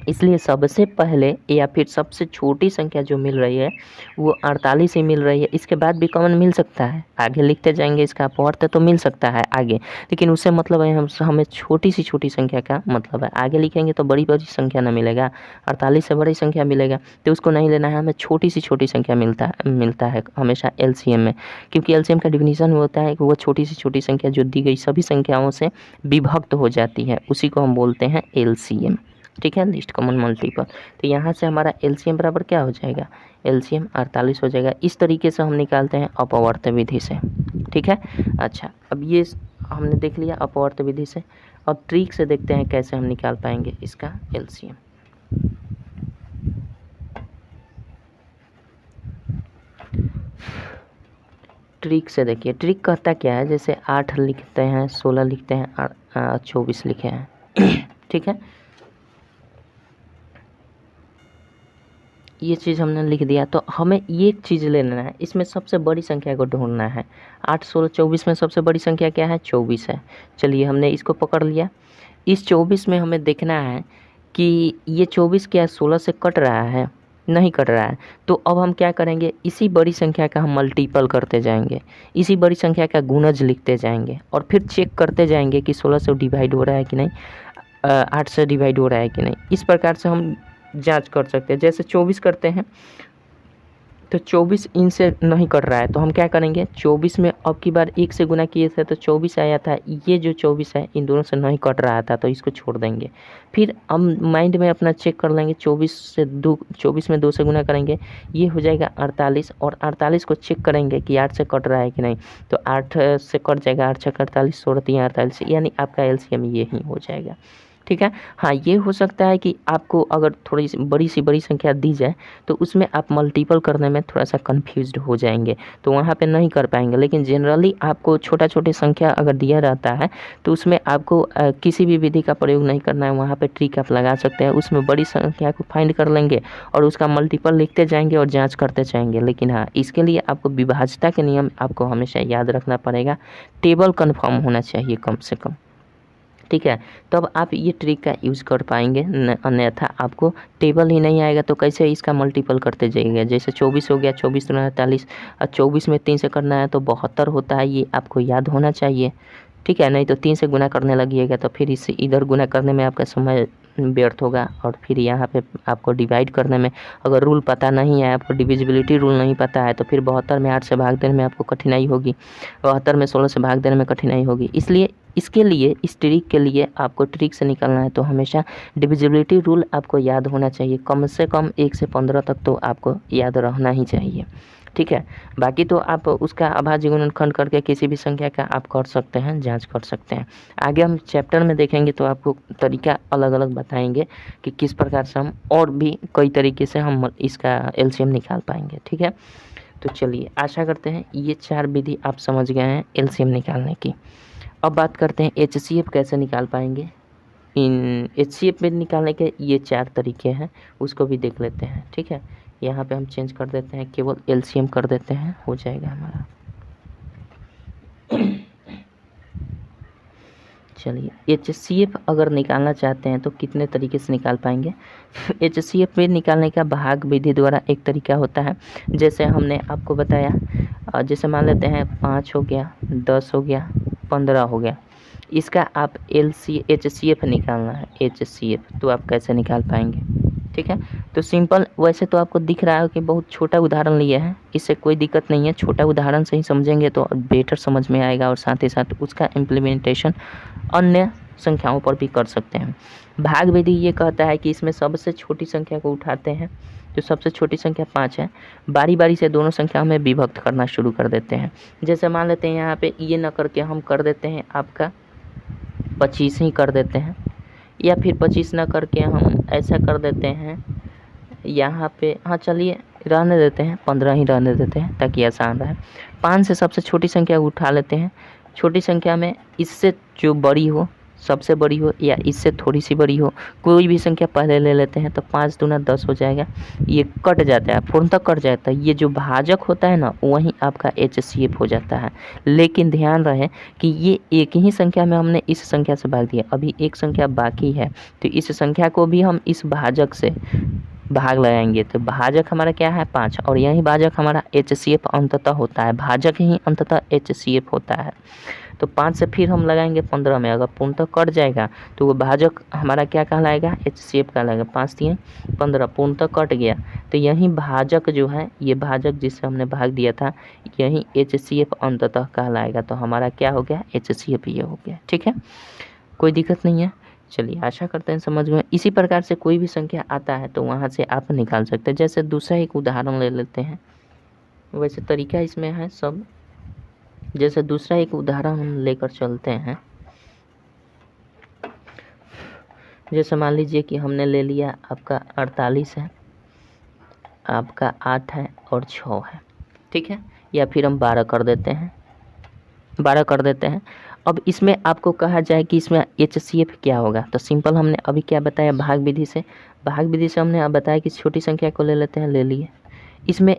इसलिए सबसे पहले या फिर सबसे छोटी संख्या जो मिल रही है वो 48 ही मिल रही है। इसके बाद भी कॉमन मिल सकता है, आगे लिखते जाएंगे इसका अपवर्त तो मिल सकता है आगे, लेकिन उससे मतलब है हमें छोटी सी छोटी संख्या का मतलब है। आगे लिखेंगे तो बड़ी बड़ी संख्या ना मिलेगा, 48 से बड़ी संख्या मिलेगा, तो उसको नहीं लेना है, हमें छोटी सी छोटी संख्या मिलता है हमेशा एलसीएम में, क्योंकि एलसीएम का डिफिनीशन होता है कि वो छोटी सी छोटी संख्या जो दी गई सभी संख्याओं से विभक्त हो जाती है, उसी को हम बोलते हैं एलसीएम, ठीक है, लिस्ट कॉमन मल्टीपल। तो यहाँ से हमारा एलसीएम बराबर क्या हो जाएगा, एलसीएम 48 हो जाएगा। इस तरीके से हम निकालते हैं अपवर्त विधि से, ठीक है। अच्छा, अब ये हमने देख लिया अपवर्त विधि से। अब ट्रिक से देखते हैं कैसे हम निकाल पाएंगे इसका एलसीएम। ट्रिक से देखिए, ट्रिक कहता क्या है, जैसे 8 लिखते हैं, 16 लिखते हैं, 24 लिखे हैं ठीक है, ये चीज़ हमने लिख दिया। तो हमें ये एक चीज़ लेना है, इसमें सबसे बड़ी संख्या को ढूंढना है। 8 16 24 में सबसे बड़ी संख्या क्या है, 24 है। चलिए हमने इसको पकड़ लिया। इस 24 में हमें देखना है कि ये 24 क्या 16 से कट रहा है, नहीं कट रहा है। तो अब हम क्या करेंगे, इसी बड़ी संख्या का हम मल्टीपल करते जाएंगे, इसी बड़ी संख्या का गुणज लिखते जाएंगे, और फिर चेक करते जाएंगे कि 16 से डिवाइड हो रहा है कि नहीं, 8 से डिवाइड हो रहा है कि नहीं। इस प्रकार से हम जांच कर सकते हैं। जैसे 24 करते हैं तो 24 इनसे नहीं कट रहा है, तो हम क्या करेंगे, 24 में अब की बार 1 से गुना किए थे तो 24 आया था, ये जो 24 है इन दोनों से नहीं कट रहा था तो इसको छोड़ देंगे। फिर हम माइंड में अपना चेक कर लेंगे, 24 में 2 से गुना करेंगे, ये हो जाएगा 48, और 48 को चेक करेंगे कि 8 से कट रहा है कि नहीं, तो 8 से कट जाएगा, 8 छक 48, 16 3 48, यानी आपका एलसीएम ये ही हो जाएगा। ठीक है। हाँ, ये हो सकता है कि आपको अगर थोड़ी सी बड़ी संख्या दी जाए तो उसमें आप मल्टीपल करने में थोड़ा सा कंफ्यूज्ड हो जाएंगे, तो वहाँ पे नहीं कर पाएंगे। लेकिन जनरली आपको छोटी संख्या अगर दिया रहता है तो उसमें आपको किसी भी विधि का प्रयोग नहीं करना है, वहाँ पे ट्रिक आप लगा सकते हैं, उसमें बड़ी संख्या को फाइंड कर लेंगे और उसका मल्टीपल लिखते जाएंगे और जाँच करते जाएंगे। लेकिन हाँ, इसके लिए आपको विभाज्यता के नियम आपको हमेशा याद रखना पड़ेगा, टेबल कन्फर्म होना चाहिए कम से कम। ठीक है, तब आप ये ट्रिक का यूज़ कर पाएंगे, अन्यथा आपको टेबल ही नहीं आएगा तो कैसे इसका मल्टीपल करते जाइएगा। जैसे 24 हो गया, 24 दूना 48, और 24 में 3 से करना है तो 72 होता है, ये आपको याद होना चाहिए। ठीक है, नहीं तो 3 से गुना करने लगिएगा तो फिर इसे इधर गुना करने में आपका समय व्यर्थ होगा, और फिर यहाँ पे आपको डिवाइड करने में अगर रूल पता नहीं है, आपको डिविजिबिलिटी रूल नहीं पता है, तो फिर 72 में 8 से भाग देने में आपको कठिनाई होगी, 72 में 16 से भाग देने में कठिनाई होगी। इसलिए इसके लिए, इस ट्रिक के लिए आपको ट्रिक से निकलना है तो हमेशा डिविजिबिलिटी रूल आपको याद होना चाहिए, कम से कम 1 से 15 तक तो आपको याद रहना ही चाहिए। ठीक है, बाकी तो आप उसका अभाज्य गुणनखंड करके किसी भी संख्या का आप कर सकते हैं, जांच कर सकते हैं। आगे हम चैप्टर में देखेंगे तो आपको तरीका अलग अलग बताएंगे कि किस प्रकार से हम और भी कई तरीके से हम इसका एलसीएम निकाल पाएंगे। ठीक है, तो चलिए, आशा करते हैं ये 4 विधि आप समझ गए हैं एलसीएम निकालने की। अब बात करते हैं एचसीएफ कैसे निकाल पाएंगे। इन एचसीएफ में निकालने के ये 4 तरीके हैं, उसको भी देख लेते हैं। ठीक है, यहाँ पे हम चेंज कर देते हैं, केवल एलसीएम कर देते हैं, हो जाएगा हमारा। चलिए, एचसीएफ अगर निकालना चाहते हैं तो कितने तरीके से निकाल पाएंगे। एचसीएफ में निकालने का भाग विधि द्वारा एक तरीका होता है, जैसे हमने आपको बताया, जैसे मान लेते हैं 5 हो गया, 10 हो गया, 15 हो गया, इसका आप एचसीएफ निकालना है, एचसीएफ तो आप कैसे निकाल पाएंगे। ठीक है, तो सिंपल, वैसे तो आपको दिख रहा है कि बहुत छोटा उदाहरण लिया है, इससे कोई दिक्कत नहीं है, छोटा उदाहरण से ही समझेंगे तो बेटर समझ में आएगा, और साथ ही साथ उसका इम्प्लीमेंटेशन अन्य संख्याओं पर भी कर सकते हैं। भाग विधि ये कहता है कि इसमें सबसे छोटी संख्या को उठाते हैं, जो सबसे छोटी संख्या 5 है, बारी बारी से दोनों संख्याओं में विभक्त करना शुरू कर देते हैं। जैसे मान लेते हैं यहाँ पे ये न करके हम कर देते हैं आपका 25 ही कर देते हैं, या फिर 25 न करके हम ऐसा कर देते हैं यहाँ पे, हाँ चलिए रहने देते हैं, 15 ही रहने देते हैं ताकि आसान रहे। 5 से सबसे छोटी संख्या उठा लेते हैं, छोटी संख्या में इससे जो बड़ी हो, सबसे बड़ी हो या इससे थोड़ी सी बड़ी हो, कोई भी संख्या पहले ले लेते हैं, तो 5 दूना 10 हो जाएगा, ये कट जाता है, पूर्णतः कट जाता है, ये जो भाजक होता है ना वही आपका एचसीएफ हो जाता है। लेकिन ध्यान रहे कि ये एक ही संख्या में हमने इस संख्या से भाग दिया, अभी एक संख्या बाकी है, तो इस संख्या को भी हम इस भाजक से भाग लगाएंगे, तो भाजक हमारा क्या है 5, और यही भाजक हमारा एचसीएफ अंततः होता है, भाजक ही अंततः एचसीएफ होता है। तो 5 से फिर हम लगाएंगे 15 में, अगर पूर्णतः कट जाएगा तो वो भाजक हमारा क्या कहलाएगा, एचसीएफ कहलाएगा। 5 3 15 पूर्णतः कट गया, तो यही भाजक जो है, ये भाजक जिससे हमने भाग दिया था, यही एचसीएफ अंततः कहलाएगा, तो हमारा क्या हो गया, एचसीएफ ये हो गया। ठीक है, कोई दिक्कत नहीं है। चलिए, आशा करते हैं समझ गए। इसी प्रकार से कोई भी संख्या आता है तो वहाँ से आप निकाल सकते हैं। जैसे दूसरा एक उदाहरण ले लेते हैं, वैसे तरीका इसमें है सब। जैसे दूसरा एक उदाहरण हम लेकर चलते हैं, जैसे मान लीजिए कि हमने ले लिया आपका 48 है, आपका 8 है और 6 है। ठीक है, या फिर हम 12 कर देते हैं, 12 कर देते हैं। अब इसमें आपको कहा जाए कि इसमें एचसीएफ क्या होगा, तो सिंपल हमने अभी क्या बताया, भाग विधि से हमने अब बताया कि छोटी संख्या को ले लेते हैं, ले लिए। इसमें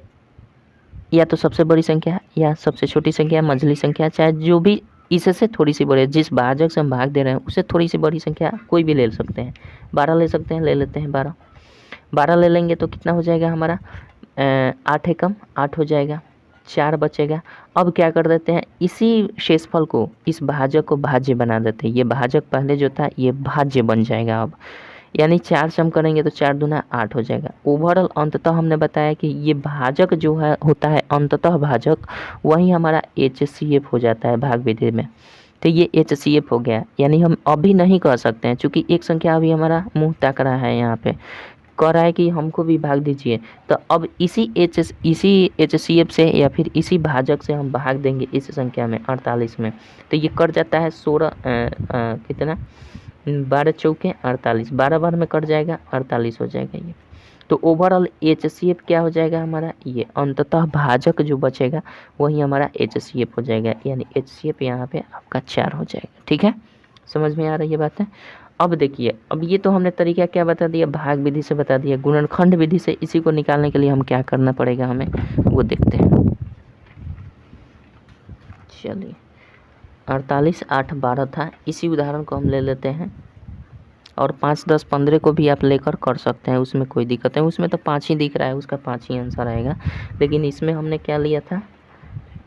या तो सबसे बड़ी संख्या या सबसे छोटी संख्या, मझली संख्या, चाहे जो भी इससे थोड़ी सी बड़ी, जिस भाजक से हम भाग दे रहे हैं उससे थोड़ी सी बड़ी संख्या कोई भी ले सकते हैं। 12 ले सकते हैं, ले लेते हैं 12 ले लेंगे तो कितना हो जाएगा हमारा, 8 है कम, 8 हो जाएगा, 4 बचेगा। अब क्या कर देते हैं, इसी शेषफल को, इस भाजक को भाज्य बना देते हैं। ये भाजक पहले जो था ये भाज्य बन जाएगा। अब यानी 4 से हम करेंगे तो 4 दूना 8 हो जाएगा। ओवरऑल अंततः हमने बताया कि ये भाजक जो है होता है अंततः भाजक, वही हमारा HCF हो जाता है भाग विधि में। तो ये HCF हो गया, यानी हम अभी नहीं कह सकते हैं क्योंकि एक संख्या अभी हमारा मुंह ताक रहा है, यहाँ पे कह रहा है कि हमको भी भाग दीजिए। तो अब इसी HCF से या फिर इसी भाजक से हम भाग देंगे इस संख्या में 48 में। तो ये कट जाता है 16 कितना 12 चौके 48, 12 बार में कट जाएगा 48 हो जाएगा ये। तो ओवरऑल HCF क्या हो जाएगा हमारा, ये अंततः भाजक जो बचेगा वही हमारा HCF हो जाएगा, यानी HCF यहाँ पे आपका 4 हो जाएगा। ठीक है, समझ में आ रही है बात है। अब देखिए, अब ये तो हमने तरीका क्या बता दिया, भाग विधि से बता दिया। गुणनखंड विधि से इसी को निकालने के लिए हम क्या करना पड़ेगा हमें, वो देखते हैं। चलिए 48 8 12 था, इसी उदाहरण को हम ले लेते हैं और 5 10 15 को भी आप लेकर कर सकते हैं, उसमें कोई दिक्कत नहीं। उसमें तो 5 ही दिख रहा है, उसका 5 ही आंसर आएगा। लेकिन इसमें हमने क्या लिया था,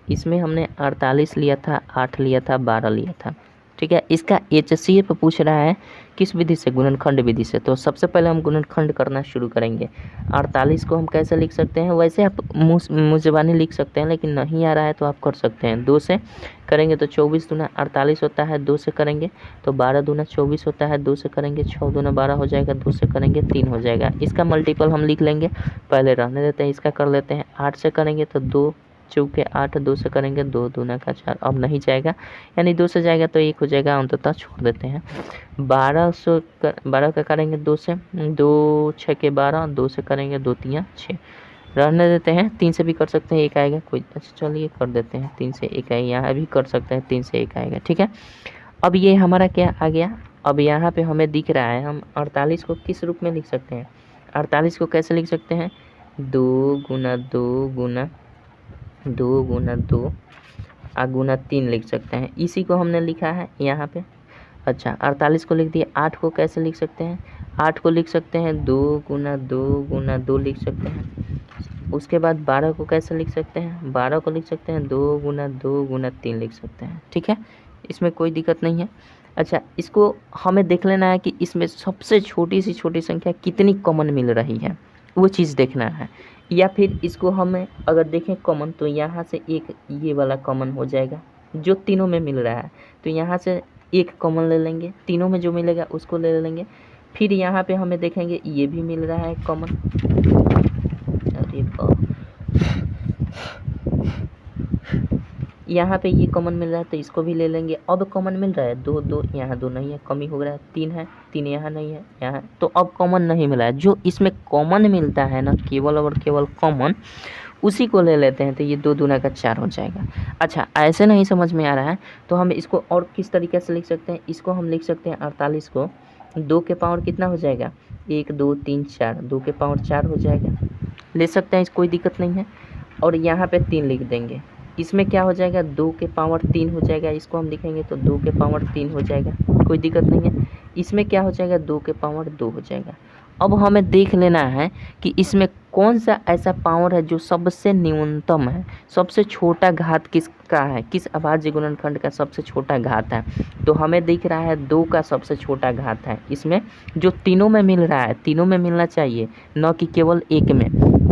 इसमें हमने 48 लिया था, 8 लिया था, 12 लिया था। ठीक है, इसका HCF पूछ रहा है किस विधि से, गुणनखंड विधि से। तो सबसे पहले हम गुणनखंड करना शुरू करेंगे। 48 को हम कैसे लिख सकते हैं, वैसे आप मुँह ज़बानी लिख सकते हैं, लेकिन नहीं आ रहा है तो आप कर सकते हैं। 2 से करेंगे तो 24 दूना 48 होता है, 2 से करेंगे तो 12 दूना 24 होता है, 2 से करेंगे 6 दूना 12 हो जाएगा, 2 से करेंगे 3 हो जाएगा। इसका मल्टीपल हम लिख लेंगे, पहले रहने देते हैं, इसका कर लेते हैं। 8 से करेंगे तो 2 चौके 8, 2 से करेंगे 2 दूना का 4, अब नहीं जाएगा, यानी 2 से जाएगा तो 1 हो जाएगा, अंततः छोड़ देते हैं। 12 का करेंगे 2 से, 2 6 के 12, 2 से करेंगे 2 3 6, रहने देते हैं। 3 से भी कर सकते हैं, 1 आएगा कोई, अच्छा चलिए कर देते हैं, 3 से 1 आएगा, यहाँ भी कर सकते हैं, 3 से 1 आएगा। ठीक है, अब ये हमारा क्या आ गया, अब यहाँ पे हमें दिख रहा है हम 48 को किस रूप में लिख सकते हैं। 48 को कैसे लिख सकते हैं, 2 गुना 2 गुना 2 गुना 2 गुना 3 लिख सकते हैं। इसी को हमने लिखा है यहाँ पे। अच्छा 48 को लिख दिया। 8 को कैसे लिख सकते हैं, 8 को लिख सकते हैं 2 गुना 2 गुना 2 लिख सकते हैं। उसके बाद 12 को कैसे लिख सकते हैं, 12 को लिख सकते हैं 2 गुना 2 गुना 3 लिख सकते हैं। ठीक है, इसमें कोई दिक्कत नहीं है। अच्छा, इसको हमें देख लेना है कि इसमें सबसे छोटी सी छोटी संख्या कितनी कॉमन मिल रही है, वो चीज़ देखना है। या फिर इसको हमें अगर देखें कॉमन, तो यहाँ से एक ये वाला कॉमन हो जाएगा जो तीनों में मिल रहा है, तो यहाँ से एक कॉमन ले लेंगे, तीनों में जो मिलेगा उसको ले लेंगे। फिर यहाँ पे हमें देखेंगे ये भी मिल रहा है कॉमन, अरे बाप, यहाँ पे ये कॉमन मिल रहा है तो इसको भी ले लेंगे। अब कॉमन मिल रहा है 2 2, यहाँ 2 नहीं है, कमी हो रहा है, 3 है, 3 यहाँ नहीं है, यहाँ तो अब कॉमन नहीं मिला है। जो इसमें कॉमन मिलता है ना, केवल और केवल कॉमन, उसी को ले लेते हैं, तो ये 2 दूना का 4 हो जाएगा। अच्छा, ऐसे नहीं समझ में आ रहा है तो हम इसको और किस तरीके से लिख सकते हैं, इसको हम लिख सकते हैं 48 को 2 के पावर कितना हो जाएगा, 1 2 3 4, 2 के पावर 4 हो जाएगा, ले सकते हैं, कोई दिक्कत नहीं है। और यहाँ पे 3 लिख देंगे, इसमें क्या हो जाएगा 2 के पावर 3 हो जाएगा, इसको हम लिखेंगे तो 2 के पावर 3 हो जाएगा, कोई दिक्कत नहीं है। इसमें क्या हो जाएगा 2 के पावर 2 हो जाएगा। अब हमें देख लेना है कि इसमें कौन सा ऐसा पावर है जो सबसे न्यूनतम है, सबसे छोटा घात किसका है, किस अभाज्य गुणनखंड का सबसे छोटा घात है। तो हमें दिख रहा है 2 का सबसे छोटा घात है इसमें, जो तीनों में मिल रहा है, तीनों में मिलना चाहिए, न कि केवल एक में।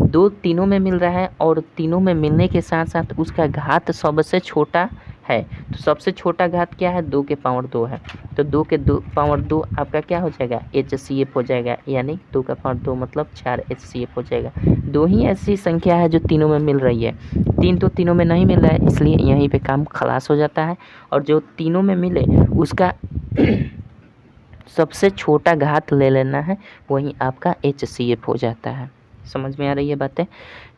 2 तीनों में मिल रहा है और तीनों में मिलने के साथ साथ उसका घात सबसे छोटा है। तो सबसे छोटा घात क्या है, 2 के पावर 2 है, तो 2 के पावर 2 आपका क्या हो जाएगा, HCF हो जाएगा, यानी 2 का पावर 2 मतलब 4 HCF हो जाएगा। 2 ही ऐसी संख्या है जो तीनों में मिल रही है, 3 तो तीनों में नहीं मिल रहा है, इसलिए यहीं पे काम खलास हो जाता है। और जो तीनों में मिले उसका सबसे छोटा घात ले लेना है, वहीं आपका HCF हो जाता है। समझ में आ रही है बातें।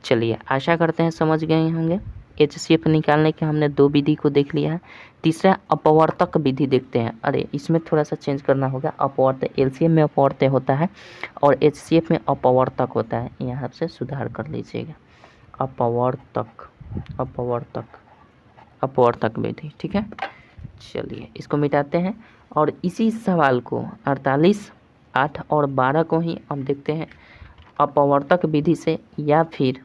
चलिए, आशा करते हैं समझ गए होंगे। HCF निकालने के हमने 2 विधि को देख लिया है। तीसरा अपवर्तक विधि देखते हैं। अरे इसमें थोड़ा सा चेंज करना होगा, अपवर्तक, LCM में अपवर्तक होता है और HCF में अपवर्तक होता है, यहाँ से सुधार कर लीजिएगा। अपवर्तक अपवर्तक अपवर्तक विधि, ठीक है। चलिए इसको मिटाते हैं और इसी सवाल को 48 8 और 12 को ही हम देखते हैं अपवर्तक विधि से, या फिर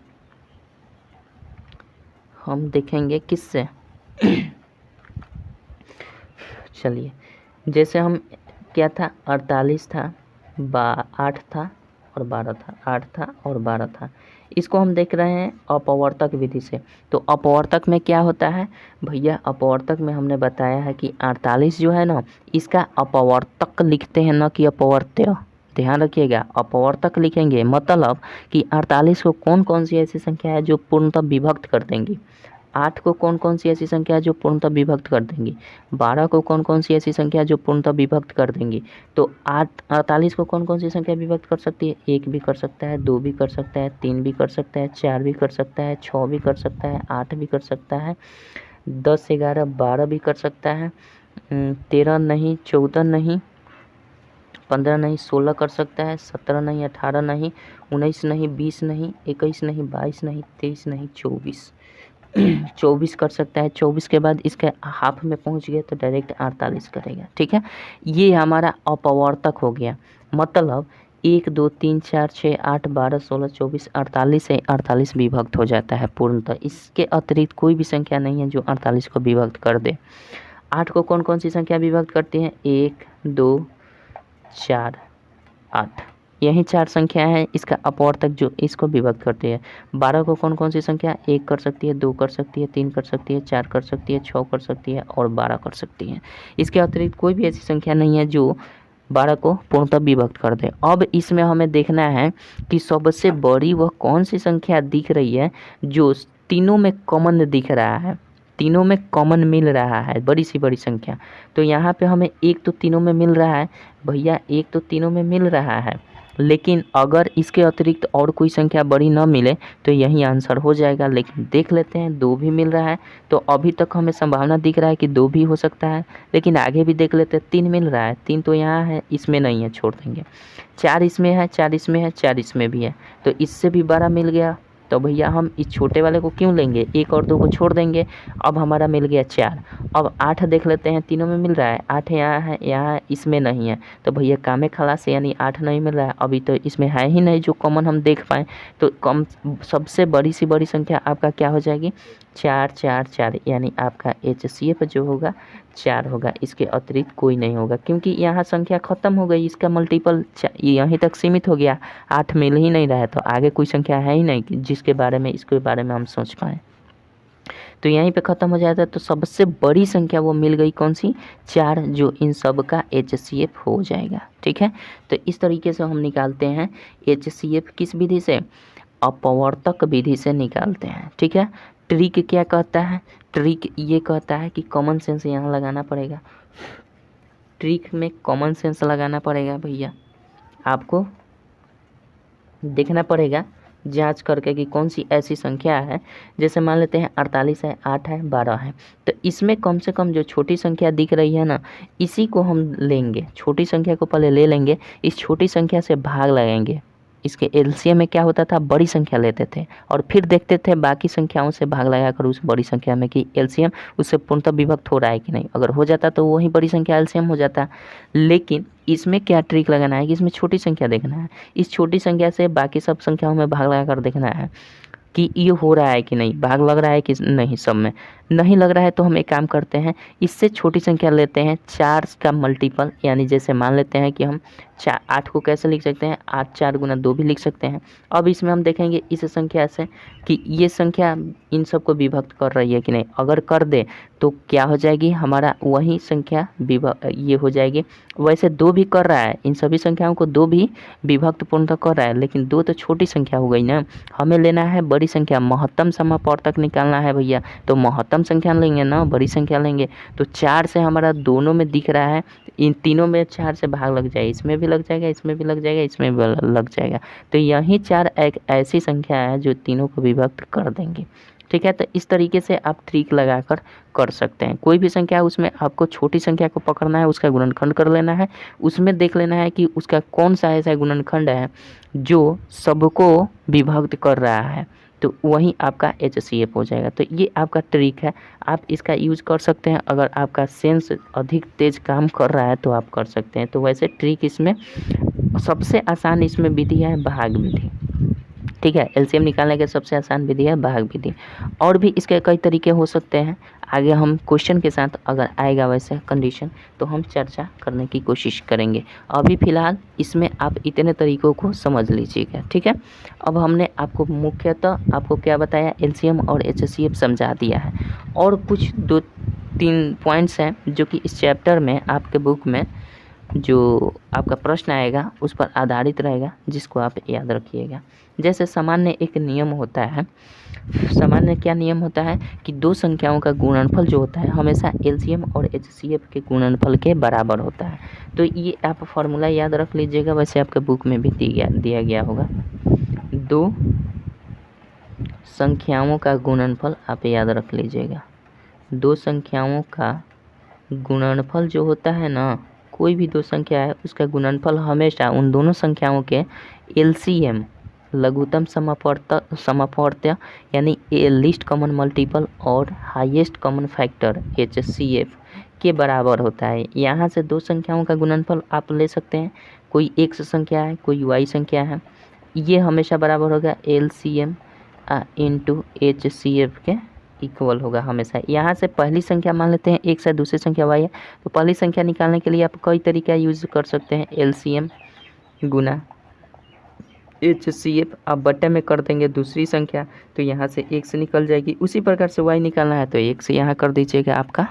हम देखेंगे किससे। चलिए, जैसे हम क्या था 48 था, 8 था और 12 था, 8 था और 12 था। इसको हम देख रहे हैं अपवर्तक विधि से। तो अपवर्तक में क्या होता है भैया, अपवर्तक में हमने बताया है कि 48 जो है ना, इसका अपवर्तक लिखते हैं, न कि अपवर्त्य। ध्यान रखिएगा, अपवर्तक लिखेंगे मतलब कि 48 को कौन कौन सी ऐसी संख्या है जो पूर्णतः विभक्त कर देंगी, 8 को कौन कौन सी ऐसी संख्या है जो पूर्णतः विभक्त कर देंगी, 12 को कौन कौन सी ऐसी संख्या है जो पूर्णतः विभक्त कर देंगी। तो 48 को कौन कौन सी संख्या विभक्त कर सकती है, 1 भी कर सकता है, 2 भी कर सकता है, 3 भी कर सकता है, 4 भी कर सकता है, 6 भी कर सकता है, 8 भी कर सकता है, 10, 11, 12 भी कर सकता है, 13 नहीं, 14 नहीं, 15 नहीं, 16 कर सकता है, 17 नहीं, 18 नहीं, 19 नहीं, 20 नहीं, 21 नहीं, 22 नहीं, 23 नहीं, 24 24 कर सकता है। 24 के बाद इसके हाफ में पहुंच गया तो डायरेक्ट 48 करेगा। ठीक है, ये हमारा अपवर्तक हो गया। मतलब 1, 2, 3, 4, 6, 8, 12, 16, 24, 48 से 48 विभक्त हो जाता है पूर्णतः। इसके अतिरिक्त कोई भी संख्या नहीं है जो 48 को विभक्त कर दे। 8 को कौन कौन सी संख्या विभक्त करती है, 1, 2, 4, 8, यही 4 संख्या है इसका अपवर्तक जो इसको विभक्त करती है। 12 को कौन कौन सी संख्या, 1 कर सकती है, 2 कर सकती है, 3 कर सकती है, 4 कर सकती है, 6 कर सकती है और 12 कर सकती है। इसके अतिरिक्त कोई भी ऐसी संख्या नहीं है जो 12 को पूर्णतः विभक्त कर दे। अब इसमें हमें देखना है कि सबसे बड़ी वह कौन सी संख्या दिख रही है जो तीनों में कॉमन दिख रहा है, तीनों में कॉमन मिल रहा है, बड़ी सी बड़ी संख्या। तो यहाँ पे हमें 1 तो तीनों में मिल रहा है भैया, 1 तो तीनों में मिल रहा है, लेकिन अगर इसके अतिरिक्त और कोई संख्या बड़ी न मिले तो यही आंसर हो जाएगा। लेकिन देख लेते हैं 2 भी मिल रहा है, तो अभी तक हमें संभावना दिख रहा है कि 2 भी हो सकता है। लेकिन आगे भी देख लेते हैं, 3 मिल रहा है, 3 तो यहाँ है, इसमें नहीं है, छोड़ देंगे। 4 इसमें है, 4 इसमें है, 4 इसमें भी है, तो इससे भी 12 मिल गया। तो भैया हम इस छोटे वाले को क्यों लेंगे, 1 और 2 को छोड़ देंगे। अब हमारा मिल गया 4। अब 8 देख लेते हैं, तीनों में मिल रहा है, 8 यहाँ है, यहाँ इसमें नहीं है, तो भैया कामे खलास से, यानी 8 नहीं मिल रहा है। अभी तो इसमें है ही नहीं जो कॉमन हम देख पाएँ। तो कम सबसे बड़ी सी बड़ी संख्या आपका क्या हो जाएगी, 4, 4, 4, यानी आपका HCF जो होगा 4 होगा। इसके अतिरिक्त कोई नहीं होगा, क्योंकि यहाँ संख्या खत्म हो गई, इसका मल्टीपल यहीं तक सीमित हो गया, 8 मिल ही नहीं रहा है, तो आगे कोई संख्या है ही नहीं जिसके बारे में इसके बारे में हम सोच पाएँ। तो यहीं पे ख़त्म हो जाता है। तो सबसे बड़ी संख्या वो मिल गई कौन सी, 4, जो इन सब का HCF हो जाएगा। ठीक है, तो इस तरीके से हम निकालते हैं HCF किस विधि से, अपवर्तक विधि से निकालते हैं। ठीक है, ट्रिक क्या कहता है, ट्रिक ये कहता है कि कॉमन सेंस यहाँ लगाना पड़ेगा। ट्रिक में कॉमन सेंस लगाना पड़ेगा भैया, आपको देखना पड़ेगा जांच करके कि कौन सी ऐसी संख्या है, जैसे मान लेते हैं 48 है, 8 है, 12 है, तो इसमें कम से कम जो छोटी संख्या दिख रही है ना, इसी को हम लेंगे, छोटी संख्या को पहले ले लेंगे, इस छोटी संख्या से भाग लगाएंगे। इसके एलसीएम में क्या होता था, बड़ी संख्या लेते थे और फिर देखते थे बाकी संख्याओं से भाग लगाकर उस बड़ी संख्या में कि एलसीएम उससे पूर्णतः विभक्त हो रहा है कि नहीं। अगर हो जाता तो वही बड़ी संख्या एलसीएम हो जाता। लेकिन इसमें क्या ट्रिक लगाना है कि इसमें छोटी संख्या देखना है, इस छोटी संख्या से बाकी सब संख्याओं में भाग लगाकर देखना है कि ये हो रहा है कि नहीं, भाग लग रहा है कि नहीं, सब में नहीं लग रहा है। तो हम एक काम करते हैं, इससे छोटी संख्या लेते हैं 4 का मल्टीपल, यानी जैसे मान लेते हैं कि हम 8 को कैसे लिख सकते हैं, 8 4 गुना 2 भी लिख सकते हैं। अब इसमें हम देखेंगे इस संख्या से कि ये संख्या इन सब को विभक्त कर रही है कि नहीं। अगर कर दे तो क्या हो जाएगी, हमारा वही संख्या ये हो जाएगी। वैसे 2 भी कर रहा है, इन सभी संख्याओं को 2 भी विभक्त पूर्णतः कर रहा है, लेकिन 2 तो छोटी संख्या हो गई ना। हमें लेना है बड़ी संख्या, महत्तम समापवर्तक निकालना है भैया, तो महत्तम संख्या लेंगे ना, बड़ी संख्या लेंगे। तो 4 से हमारा दोनों में दिख रहा है, इन तीनों में 4 से भाग लग जाएगा, इसमें भी लग जाएगा, इसमें भी लग जाएगा, इसमें भी लग जाएगा। तो यही 4 एक ऐसी संख्या है जो तीनों को विभक्त कर देंगे। ठीक है, तो इस तरीके से आप ट्रिक लगाकर कर सकते हैं। कोई भी संख्या है उसमें आपको छोटी संख्या को पकड़ना है, उसका गुणनखंड कर लेना है, उसमें देख लेना है कि उसका कौन सा ऐसा गुणनखंड है जो सबको विभक्त कर रहा है, तो वही आपका HCF हो जाएगा। तो ये आपका ट्रिक है, आप इसका यूज कर सकते हैं। अगर आपका सेंस अधिक तेज काम कर रहा है तो आप कर सकते हैं। तो वैसे ट्रिक इसमें सबसे आसान इसमें विधि है भाग विधि। ठीक है, एलसीएम निकालने के सबसे आसान विधि है भाग विधि। और भी इसके कई तरीके हो सकते हैं, आगे हम क्वेश्चन के साथ अगर आएगा वैसे कंडीशन तो हम चर्चा करने की कोशिश करेंगे। अभी फ़िलहाल इसमें आप इतने तरीक़ों को समझ लीजिएगा, ठीक है। अब हमने आपको मुख्यतः आपको क्या बताया, एलसीएम और एचसीएफ समझा दिया है, और कुछ 2-3 पॉइंट्स हैं जो कि इस चैप्टर में आपके बुक में जो आपका प्रश्न आएगा उस पर आधारित रहेगा, जिसको आप याद रखिएगा। जैसे सामान्य एक नियम होता है, सामान्य क्या नियम होता है कि दो संख्याओं का गुणनफल जो होता है हमेशा एलसीएम और एचसीएफ के गुणनफल के बराबर होता है। तो ये आप फॉर्मूला याद रख लीजिएगा, वैसे आपके बुक में भी दिया गया होगा। दो संख्याओं का गुणनफल आप याद रख लीजिएगा। दो संख्याओं का गुणनफल जो होता है ना, कोई भी दो संख्या है उसका गुणनफल हमेशा उन दोनों संख्याओं के एलसीएम लघुत्तम समापवर्त्य यानी लीस्ट कॉमन मल्टीपल और हाईएस्ट कॉमन फैक्टर एचसीएफ के बराबर होता है। यहाँ से दो संख्याओं का गुणनफल आप ले सकते हैं, कोई एक्स संख्या है कोई वाई संख्या है, ये हमेशा बराबर होगा एलसीएम इंटू एचसीएफ के इक्वल होगा हमेशा। यहाँ से पहली संख्या मान लेते हैं एक्स है, दूसरी संख्या वाई है, तो पहली संख्या निकालने के लिए आप कई तरीका यूज कर सकते हैं। एलसीएम गुना एचसीएफ आप बट्टे में कर देंगे दूसरी संख्या, तो यहाँ से एक्स निकल जाएगी। उसी प्रकार से वाई निकालना है तो एक्स यहाँ कर दीजिएगा, आपका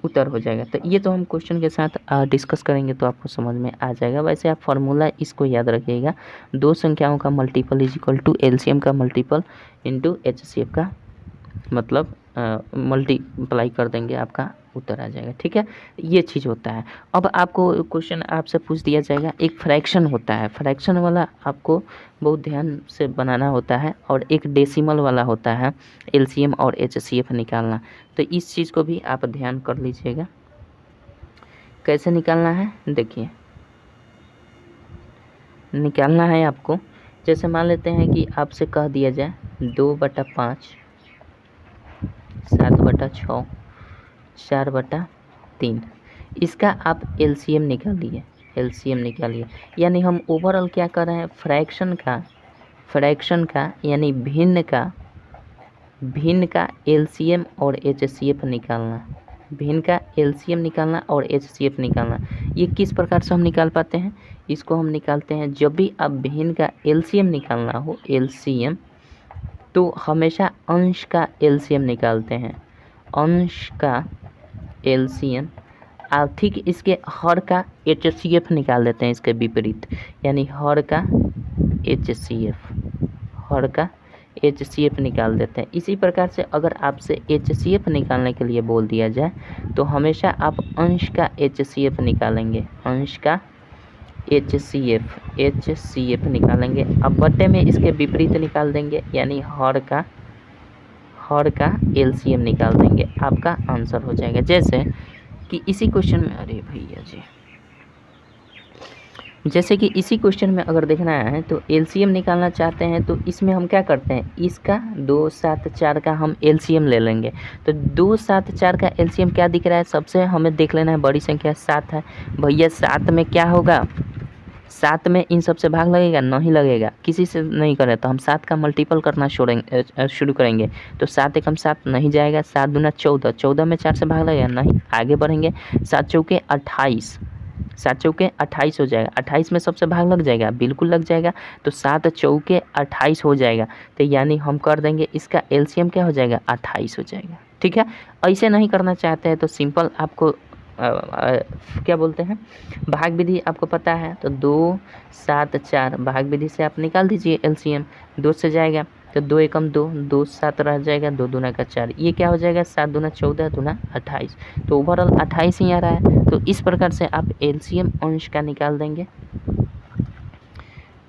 उत्तर हो जाएगा। तो ये तो हम क्वेश्चन के साथ डिस्कस करेंगे तो आपको समझ में आ जाएगा। वैसे आप फार्मूला इसको याद रखिएगा, दो संख्याओं का multiple is equal to LCM का मल्टीपल इंटू एचसीएफ का मतलब मल्टीप्लाई कर देंगे, आपका उत्तर आ जाएगा, ठीक है। ये चीज़ होता है। अब आपको क्वेश्चन आपसे पूछ दिया जाएगा, एक फ्रैक्शन होता है, फ्रैक्शन वाला आपको बहुत ध्यान से बनाना होता है, और एक डेसिमल वाला होता है एलसीएम और एचसीएफ निकालना। तो इस चीज़ को भी आप ध्यान कर लीजिएगा, कैसे निकालना है। देखिए निकालना है आपको, जैसे मान लेते हैं कि आपसे कह दिया जाए 2/5 7/6 4/3, इसका आप एलसीएम निकालिए, एलसीएम निकालिए। यानी हम ओवरऑल क्या कर रहे हैं, फ्रैक्शन का यानी भिन्न का एलसीएम और एचसीएफ निकालना, भिन्न का एलसीएम निकालना और एचसीएफ निकालना। ये किस प्रकार से हम निकाल पाते हैं, इसको हम निकालते हैं जब भी आप भिन्न का एलसीएम निकालना हो, एलसीएम, तो हमेशा अंश का एलसीएम निकालते हैं, अंश का एलसीएम। आप ठीक इसके हर का एचसीएफ निकाल देते हैं, इसके विपरीत, यानी हर का एचसीएफ निकाल देते हैं। इसी प्रकार से अगर आपसे एचसीएफ निकालने के लिए बोल दिया जाए तो हमेशा आप अंश का एचसीएफ निकालेंगे, अंश का एचसीएफ निकालेंगे। अब बट्टे में इसके विपरीत निकाल देंगे, यानी हर का एलसीएम निकाल देंगे, आपका आंसर हो जाएगा। जैसे कि इसी क्वेश्चन में, अरे भैया जी, जैसे कि इसी क्वेश्चन में अगर देखना है तो एलसीएम निकालना चाहते हैं, तो इसमें हम क्या करते हैं, इसका 2 7 4 का हम एलसीएम ले लेंगे। तो 2 7 4 का एलसीएम क्या दिख रहा है, सबसे हमें देख लेना है, बड़ी संख्या 7 है भैया। 7 में क्या होगा, 7 में इन सबसे भाग लगेगा, नहीं लगेगा, किसी से नहीं करे, तो हम 7 का मल्टीपल करना शुरू करेंगे। तो 7 एकम 7 नहीं जाएगा, 7 दूना 14, 14 में 4 से भाग लगेगा, नहीं, आगे बढ़ेंगे, 7 चौके 28, 7 चौके 28 हो जाएगा, 28 में सबसे भाग लग जाएगा, बिल्कुल लग जाएगा, तो 7 चौके 28 हो जाएगा। तो यानी हम कर देंगे, इसका एलसीएम क्या हो जाएगा, 28 हो जाएगा, ठीक है। ऐसे नहीं करना चाहते हैं तो सिंपल आपको क्या बोलते हैं, भाग विधि आपको पता है, तो 2 7 4 भाग विधि से आप निकाल दीजिए एलसीएम। 2 से जाएगा तो 2 एकम 2, 2 7 रह जाएगा, 2 दूना का 4, ये क्या हो जाएगा, 7 दूना 14 दूना 28, तो ओवरऑल 28 ही आ रहा है। तो इस प्रकार से आप एलसीएम अंश का निकाल देंगे,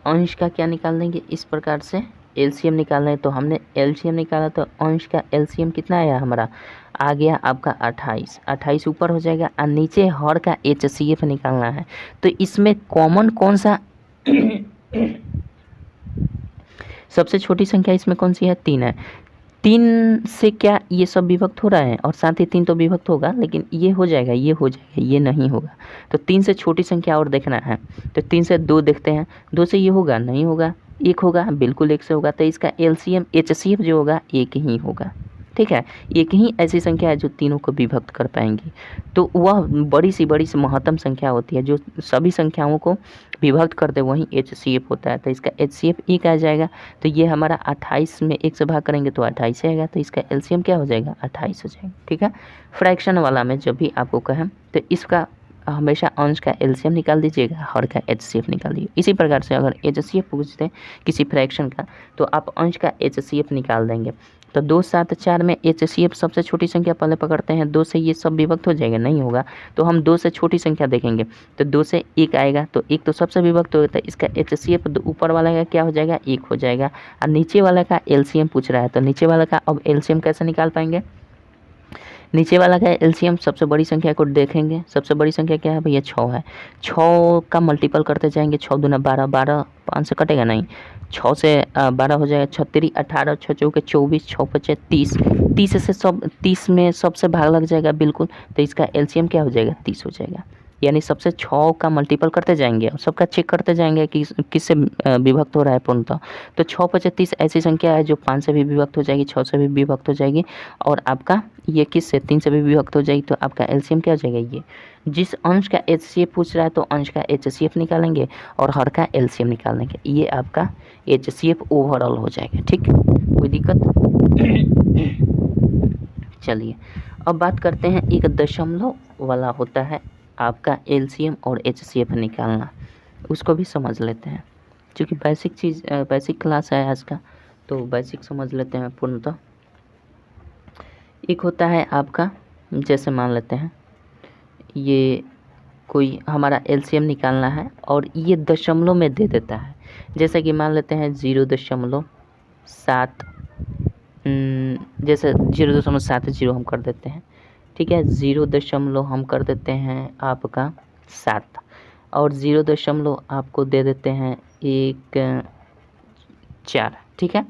अंश का क्या निकाल देंगे, इस प्रकार से एलसीएम निकालना है। तो हमने एलसीएम निकाला, तो अंश का एलसीएम कितना आया हमारा, आ गया आपका 28, 28 ऊपर हो जाएगा, और नीचे हर का एचसीएफ निकालना है। तो इसमें कॉमन कौन सा सबसे छोटी संख्या इसमें कौन सी है, 3 है। 3 से क्या ये सब विभक्त हो रहा है, और साथ ही 3 तो विभक्त होगा, लेकिन ये हो जाएगा, ये हो जाएगा, ये नहीं होगा। तो 3 से छोटी संख्या और देखना है, तो 3 से 2 देखते हैं, 2 से ये होगा, नहीं होगा, 1 होगा, बिल्कुल 1 से होगा। तो इसका एलसीएम एचसीएफ जो होगा 1 ही होगा, ठीक है। एक ही ऐसी संख्या है जो तीनों को विभक्त कर पाएंगी, तो वह बड़ी सी महत्तम संख्या होती है जो सभी संख्याओं को विभक्त कर दे, वही HCF होता है। तो इसका HCF 1 आ जाएगा। तो ये हमारा 28 में 1 से भाग करेंगे तो 28 आएगा, तो इसका LCM क्या हो जाएगा, 28 हो जाएगा, ठीक है। फ्रैक्शन वाला में जब भी आपको कहें तो इसका हमेशा अंश का LCM निकाल दीजिएगा, हर का HCF निकाल दीजिए। इसी प्रकार से अगर HCF पूछते हैं किसी फ्रैक्शन का तो आप अंश का HCF निकाल देंगे। तो 2, 7, 4 में HCF सबसे छोटी संख्या पहले पकड़ते हैं, 2 से ये सब विभक्त हो जाएगा, नहीं होगा तो हम 2 से छोटी संख्या देखेंगे, तो 2 से 1 आएगा, तो 1 तो सबसे विभक्त हो जाता है, इसका HCF ऊपर वाला का क्या हो जाएगा, 1 हो जाएगा। और नीचे वाला का LCM पूछ रहा है, तो नीचे वाला का अब LCM कैसे निकाल पाएंगे, नीचे वाला का LCM सबसे बड़ी संख्या को देखेंगे, सबसे बड़ी संख्या क्या है भैया, 6 है। 6 का मल्टीपल करते जाएंगे, 6 दूना 12, 12 5 से कटेगा नहीं, 6 से 12 हो जाएगा, 36, 18, 6 चौके 24, 6 पचे 30, 30 से 30 में सबसे भाग लग जाएगा बिल्कुल, तो इसका LCM क्या हो जाएगा, 30 हो जाएगा। यानी सबसे 6 का मल्टीपल करते जाएंगे और सबका चेक करते जाएंगे कि किससे विभक्त हो रहा है पूर्णतः। तो 6 पचे 30 ऐसी संख्या है जो 5 से भी विभक्त हो जाएगी, 6 से भी विभक्त हो जाएगी, और आपका ये किससे 3 से भी विभक्त हो जाएगी, तो आपका LCM क्या हो जाएगा, ये जिस अंश का HCF पूछ रहा है तो अंश का HCF निकालेंगे और हर का LCM निकाल देंगे, ये आपका HCF ओवरऑल हो जाएगा, ठीक, कोई दिक्कत। चलिए अब बात करते हैं एक दशमलव वाला होता है आपका LCM और HCF निकालना, उसको भी समझ लेते हैं, क्योंकि बेसिक क्लास है आज का, तो बेसिक समझ लेते हैं पूर्णतः। एक होता है आपका, जैसे मान लेते हैं ये कोई हमारा LCM निकालना है और ये दशमलव में दे देता है, जैसे कि मान लेते हैं 0.7, जैसे 0.70 हम कर देते हैं, ठीक है, 0 हम कर देते हैं आपका 7 और 0 आपको दे देते हैं 1.4, ठीक है।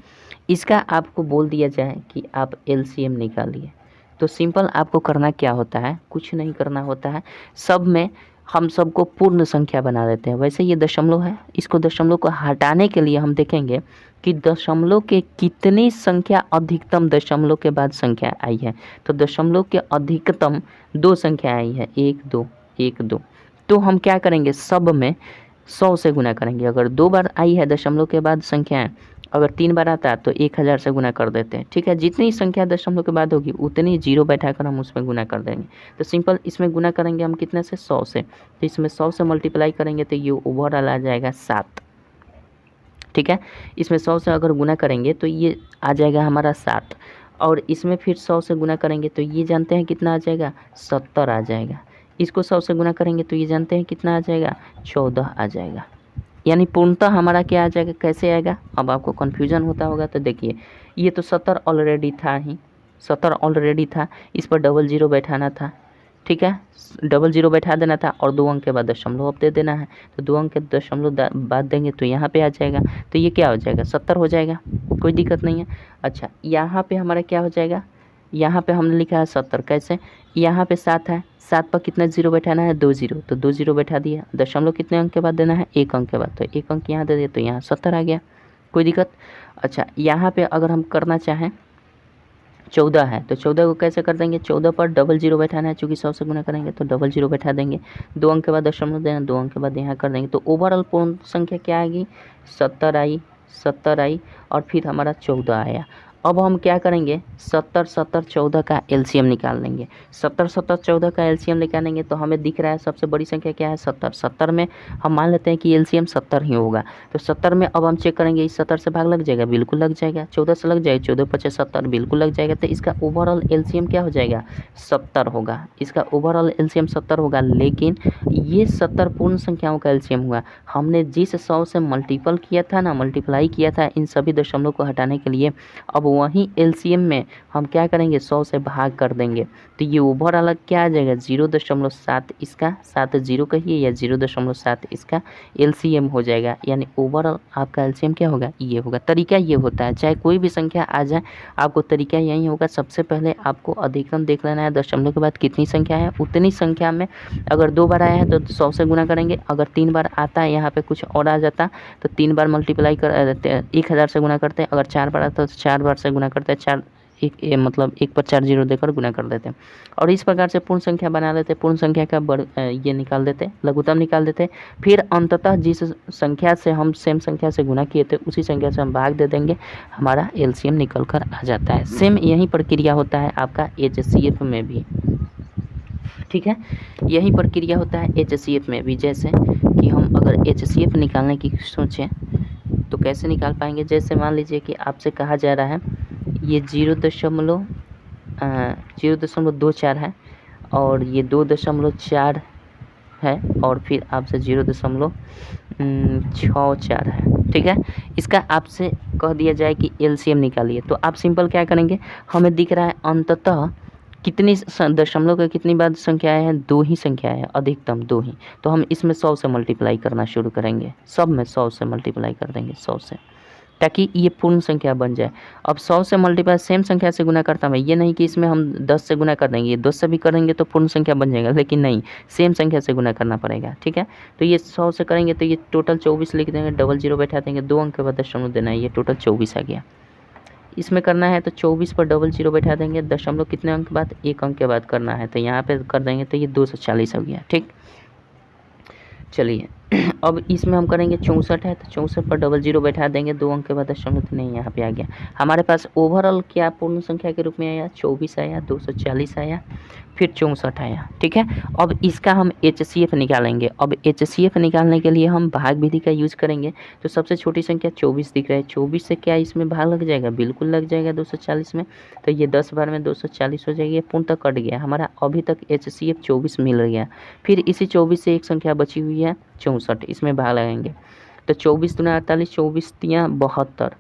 इसका आपको बोल दिया जाए कि आप LCM निकालिए, तो सिंपल आपको करना क्या होता है, कुछ नहीं करना होता है, सब में हम सबको पूर्ण संख्या बना देते हैं। वैसे ये दशमलव है, इसको दशमलव को हटाने के लिए हम देखेंगे कि दशमलव के कितनी संख्या अधिकतम दशमलव के बाद संख्या आई है, तो दशमलव के अधिकतम 2 संख्या आई है, 1 2 1 2, तो हम क्या करेंगे, सब में 100 से गुना करेंगे। अगर 2 बार आई है दशमलव के बाद संख्याएं, अगर 3 बार आता है तो 1000 से गुना कर देते हैं, ठीक है। जितनी संख्या दशमलव के बाद होगी उतनी 0 बैठाकर हम उसमें गुना कर देंगे। तो सिंपल इसमें गुना करेंगे हम कितने से, 100 से, तो इसमें 100 से मल्टीप्लाई करेंगे तो ये ओवरऑल आ जाएगा 7, ठीक है। इसमें 100 से अगर गुना करेंगे तो ये आ जाएगा हमारा 7, और इसमें फिर 100 से गुना करेंगे तो ये जानते हैं कितना आ जाएगा, 70 आ जाएगा। इसको 100 से गुना करेंगे तो ये जानते हैं कितना आ जाएगा, 14 आ जाएगा। यानी पूर्णतः हमारा क्या आ जाएगा, कैसे आएगा, अब आपको कन्फ्यूजन होता होगा, तो देखिए ये तो 70 ऑलरेडी था ही, 70 ऑलरेडी था, इस पर 00 बैठाना था, ठीक है, 00 बैठा देना था और 2 अंक के बाद दशमलव अब दे देना है, तो 2 अंक के दशमलव बाद देंगे तो यहाँ पे आ जाएगा, तो ये क्या हो जाएगा, 70 हो जाएगा, कोई दिक्कत नहीं है। अच्छा यहाँ पे हमारा क्या हो जाएगा, यहाँ पे हमने लिखा है 70, कैसे, यहाँ पे 7 है, 7 पर कितना 0 बैठाना है, 2 0, तो 2 0 बैठा दिया, दशमलव कितने अंक के बाद देना है, 1 अंक के बाद, तो 1 अंक यहाँ दे दिया, तो यहाँ 70 आ गया, कोई दिक्कत। अच्छा यहाँ पे अगर हम करना चाहें 14 है, तो 14 को कैसे कर देंगे, 14 पर 00 बैठाना है, चूँकि 100 से गुना करेंगे तो 00 बैठा देंगे, 2 अंक के बाद दशमलव देना, 2 अंक के बाद यहाँ कर देंगे, तो ओवरऑल पूर्ण संख्या क्या आएगी, 70 आई, 70 आई, और फिर हमारा 14 आया। अब हम क्या करेंगे, 70 70 14 का LCM निकाल लेंगे। 70 70 14 का LCM निकालेंगे तो हमें दिख रहा है सबसे बड़ी संख्या क्या है, 70। 70 में हम मान लेते हैं कि LCM 70 ही होगा, तो 70 में अब हम चेक करेंगे इस 70 से भाग लग जाएगा, बिल्कुल लग जाएगा, 14 से लग जाएगा, 14 पचे 70 बिल्कुल लग जाएगा, तो इसका ओवरऑल LCM क्या हो जाएगा, 70 होगा, इसका ओवरऑल LCM 70 होगा। लेकिन ये 70 पूर्ण संख्याओं का LCM हुआ, हमने जिस 100 से मल्टीपल किया था ना, मल्टीप्लाई किया था इन सभी दशमलव को हटाने के लिए, अब वहीं LCM में हम क्या करेंगे, 100 से भाग कर देंगे, तो ये ओवरऑल क्या आ जाएगा, 0.7 इसका 7 0 कहिए या 0.7 इसका LCM हो जाएगा। यानी ओवरऑल आपका LCM क्या होगा, ये होगा। तरीका ये होता है, चाहे कोई भी संख्या आ जाए आपको तरीका यही होगा, सबसे पहले आपको अधिकतम देख लेना है, दशमलव के बाद कितनी संख्या है, उतनी संख्या में अगर 2 बार आया है तो 100 से गुना करेंगे, अगर 3 बार आता है यहाँ पे कुछ और आ जाता तो 3 बार मल्टीप्लाई कर 1000 से गुना करते हैं, अगर 4 बार आता है तो 4 बार से गुना करते हैं, मतलब 1 पर 4 जीरो देकर गुना कर देते हैं और इस प्रकार से पूर्ण संख्या बना लेते हैं। पूर्ण संख्या का ये निकाल देते हैं, लघुत्तम निकाल देते हैं। फिर अंततः जिस संख्या से हम सेम संख्या से गुना किए थे उसी संख्या से हम भाग दे देंगे, हमारा एलसीएम निकल कर आ जाता है। सेम यही प्रक्रिया होता है आपका HCF में भी, ठीक है। यही प्रक्रिया होता है HCF में भी। जैसे कि हम अगर HCF निकालने की सोचें तो कैसे निकाल पाएंगे। जैसे मान लीजिए कि आपसे कहा जा रहा है ये 0.24 है और ये 2.4 है और फिर आपसे 0.64 है, ठीक है। इसका आपसे कह दिया जाए कि एलसीएम निकालिए, तो आप सिंपल क्या करेंगे, हमें दिख रहा है अंततः कितनी दशमलव का कितनी बार संख्याएं हैं, 2 ही संख्याएं हैं, अधिकतम 2 ही। तो हम इसमें 100 से मल्टीप्लाई करना शुरू करेंगे, सब में 100 से मल्टीप्लाई कर देंगे, 100 से, ताकि ये पूर्ण संख्या बन जाए। अब 100 से मल्टीप्लाई सेम संख्या से गुना करता मैं, ये नहीं कि इसमें हम 10 से गुना कर देंगे, 10 से भी करेंगे तो पूर्ण संख्या बन जाएगा, लेकिन नहीं, सेम संख्या से गुना करना पड़ेगा, ठीक है। तो ये 100 से करेंगे तो ये टोटल 24 लिख देंगे, डबल जीरो बैठा देंगे, 2 अंक के बाद दशमलव देना है, ये टोटल 24 आ गया। इसमें करना है तो 24 पर डबल जीरो बैठा देंगे, दशमलव कितने अंक बाद, 1 अंक के बाद करना है, तो यहाँ पे कर देंगे तो ये 240 हो गया, ठीक। चलिए अब इसमें हम करेंगे 64 है तो 64 पर डबल जीरो बैठा देंगे, 2 अंक के बाद दशमलव तो नहीं, यहाँ पे आ गया। हमारे पास ओवरऑल क्या पूर्ण संख्या के रूप में आया, 24 आया, 240 आया, फिर 64 आया, ठीक है। अब इसका हम HCF निकालेंगे। अब HCF निकालने के लिए हम भाग विधि का यूज करेंगे। तो सबसे छोटी संख्या 24 दिख रहा है, 24 से क्या इसमें भाग लग जाएगा, बिल्कुल लग जाएगा 240 में, तो ये 10 बार में 240 हो जाएगी, पूर्णतः कट गया हमारा। अभी तक HCF 24 मिल गया। फिर इसी 24 से एक संख्या बची हुई है 64, इसमें भाग लगाएंगे तो 24 दूना 48, 24 तियाँ 72,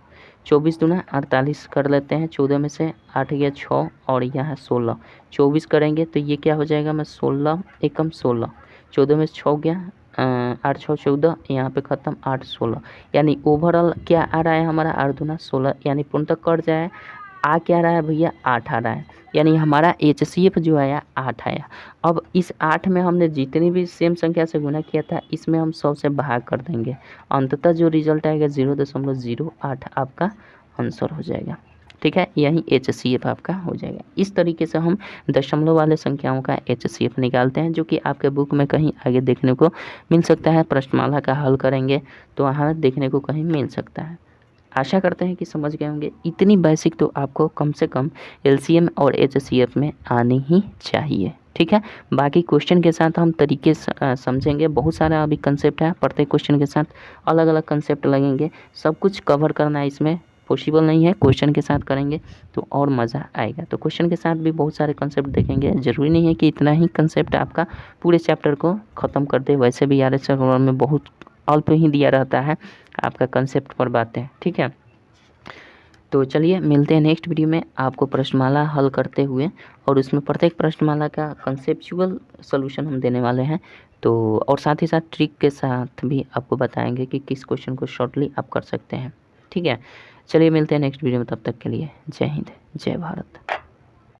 24 दूना 48 कर लेते हैं, 14 में से 8 गया 6 और यहाँ 16, 24 करेंगे तो ये क्या हो जाएगा, मैं 16 एकम 16, 14 में से 6 गया 8 6 14, यहाँ पे ख़त्म 8 16, यानी ओवरऑल क्या आ रहा है हमारा 8 दूना 16, यानी पूर्णतः कट जाए। आ क्या रहा है भैया, 8 आ रहा है, यानी हमारा HCF जो आया 8 आया। अब इस 8 में हमने जितनी भी सेम संख्या से गुना किया था इसमें हम 100 से भाग कर देंगे, अंततः जो रिजल्ट आएगा 0.08 आपका आंसर हो जाएगा, ठीक है। यही HCF आपका हो जाएगा। इस तरीके से हम दशमलव वाले संख्याओं का HCF निकालते हैं, जो कि आपके बुक में कहीं आगे देखने को मिल सकता है। प्रश्नमाला का हल करेंगे तो वहाँ देखने को कहीं मिल सकता है। आशा करते हैं कि समझ गए होंगे। इतनी बेसिक तो आपको कम से कम LCM और HCF में आनी ही चाहिए, ठीक है। बाकी क्वेश्चन के साथ हम तरीके समझेंगे। बहुत सारा अभी कंसेप्ट है, प्रत्येक क्वेश्चन के साथ अलग अलग कंसेप्ट लगेंगे, सब कुछ कवर करना इसमें पॉसिबल नहीं है। क्वेश्चन के साथ करेंगे तो और मज़ा आएगा। तो क्वेश्चन के साथ भी बहुत सारे कंसेप्ट देखेंगे। ज़रूरी नहीं है कि इतना ही कंसेप्ट आपका पूरे चैप्टर को ख़त्म कर दे, वैसे भी RS में बहुत अल्प ही दिया रहता है आपका कंसेप्ट पर बातें, ठीक है। तो चलिए मिलते हैं नेक्स्ट वीडियो में आपको प्रश्नमाला हल करते हुए, और उसमें प्रत्येक प्रश्नमाला का कंसेप्चुअल सॉल्यूशन हम देने वाले हैं। तो और साथ ही साथ ट्रिक के साथ भी आपको बताएंगे कि किस क्वेश्चन को शॉर्टली आप कर सकते हैं, ठीक है। चलिए मिलते हैं नेक्स्ट वीडियो में, तब तक के लिए जय हिंद जय भारत।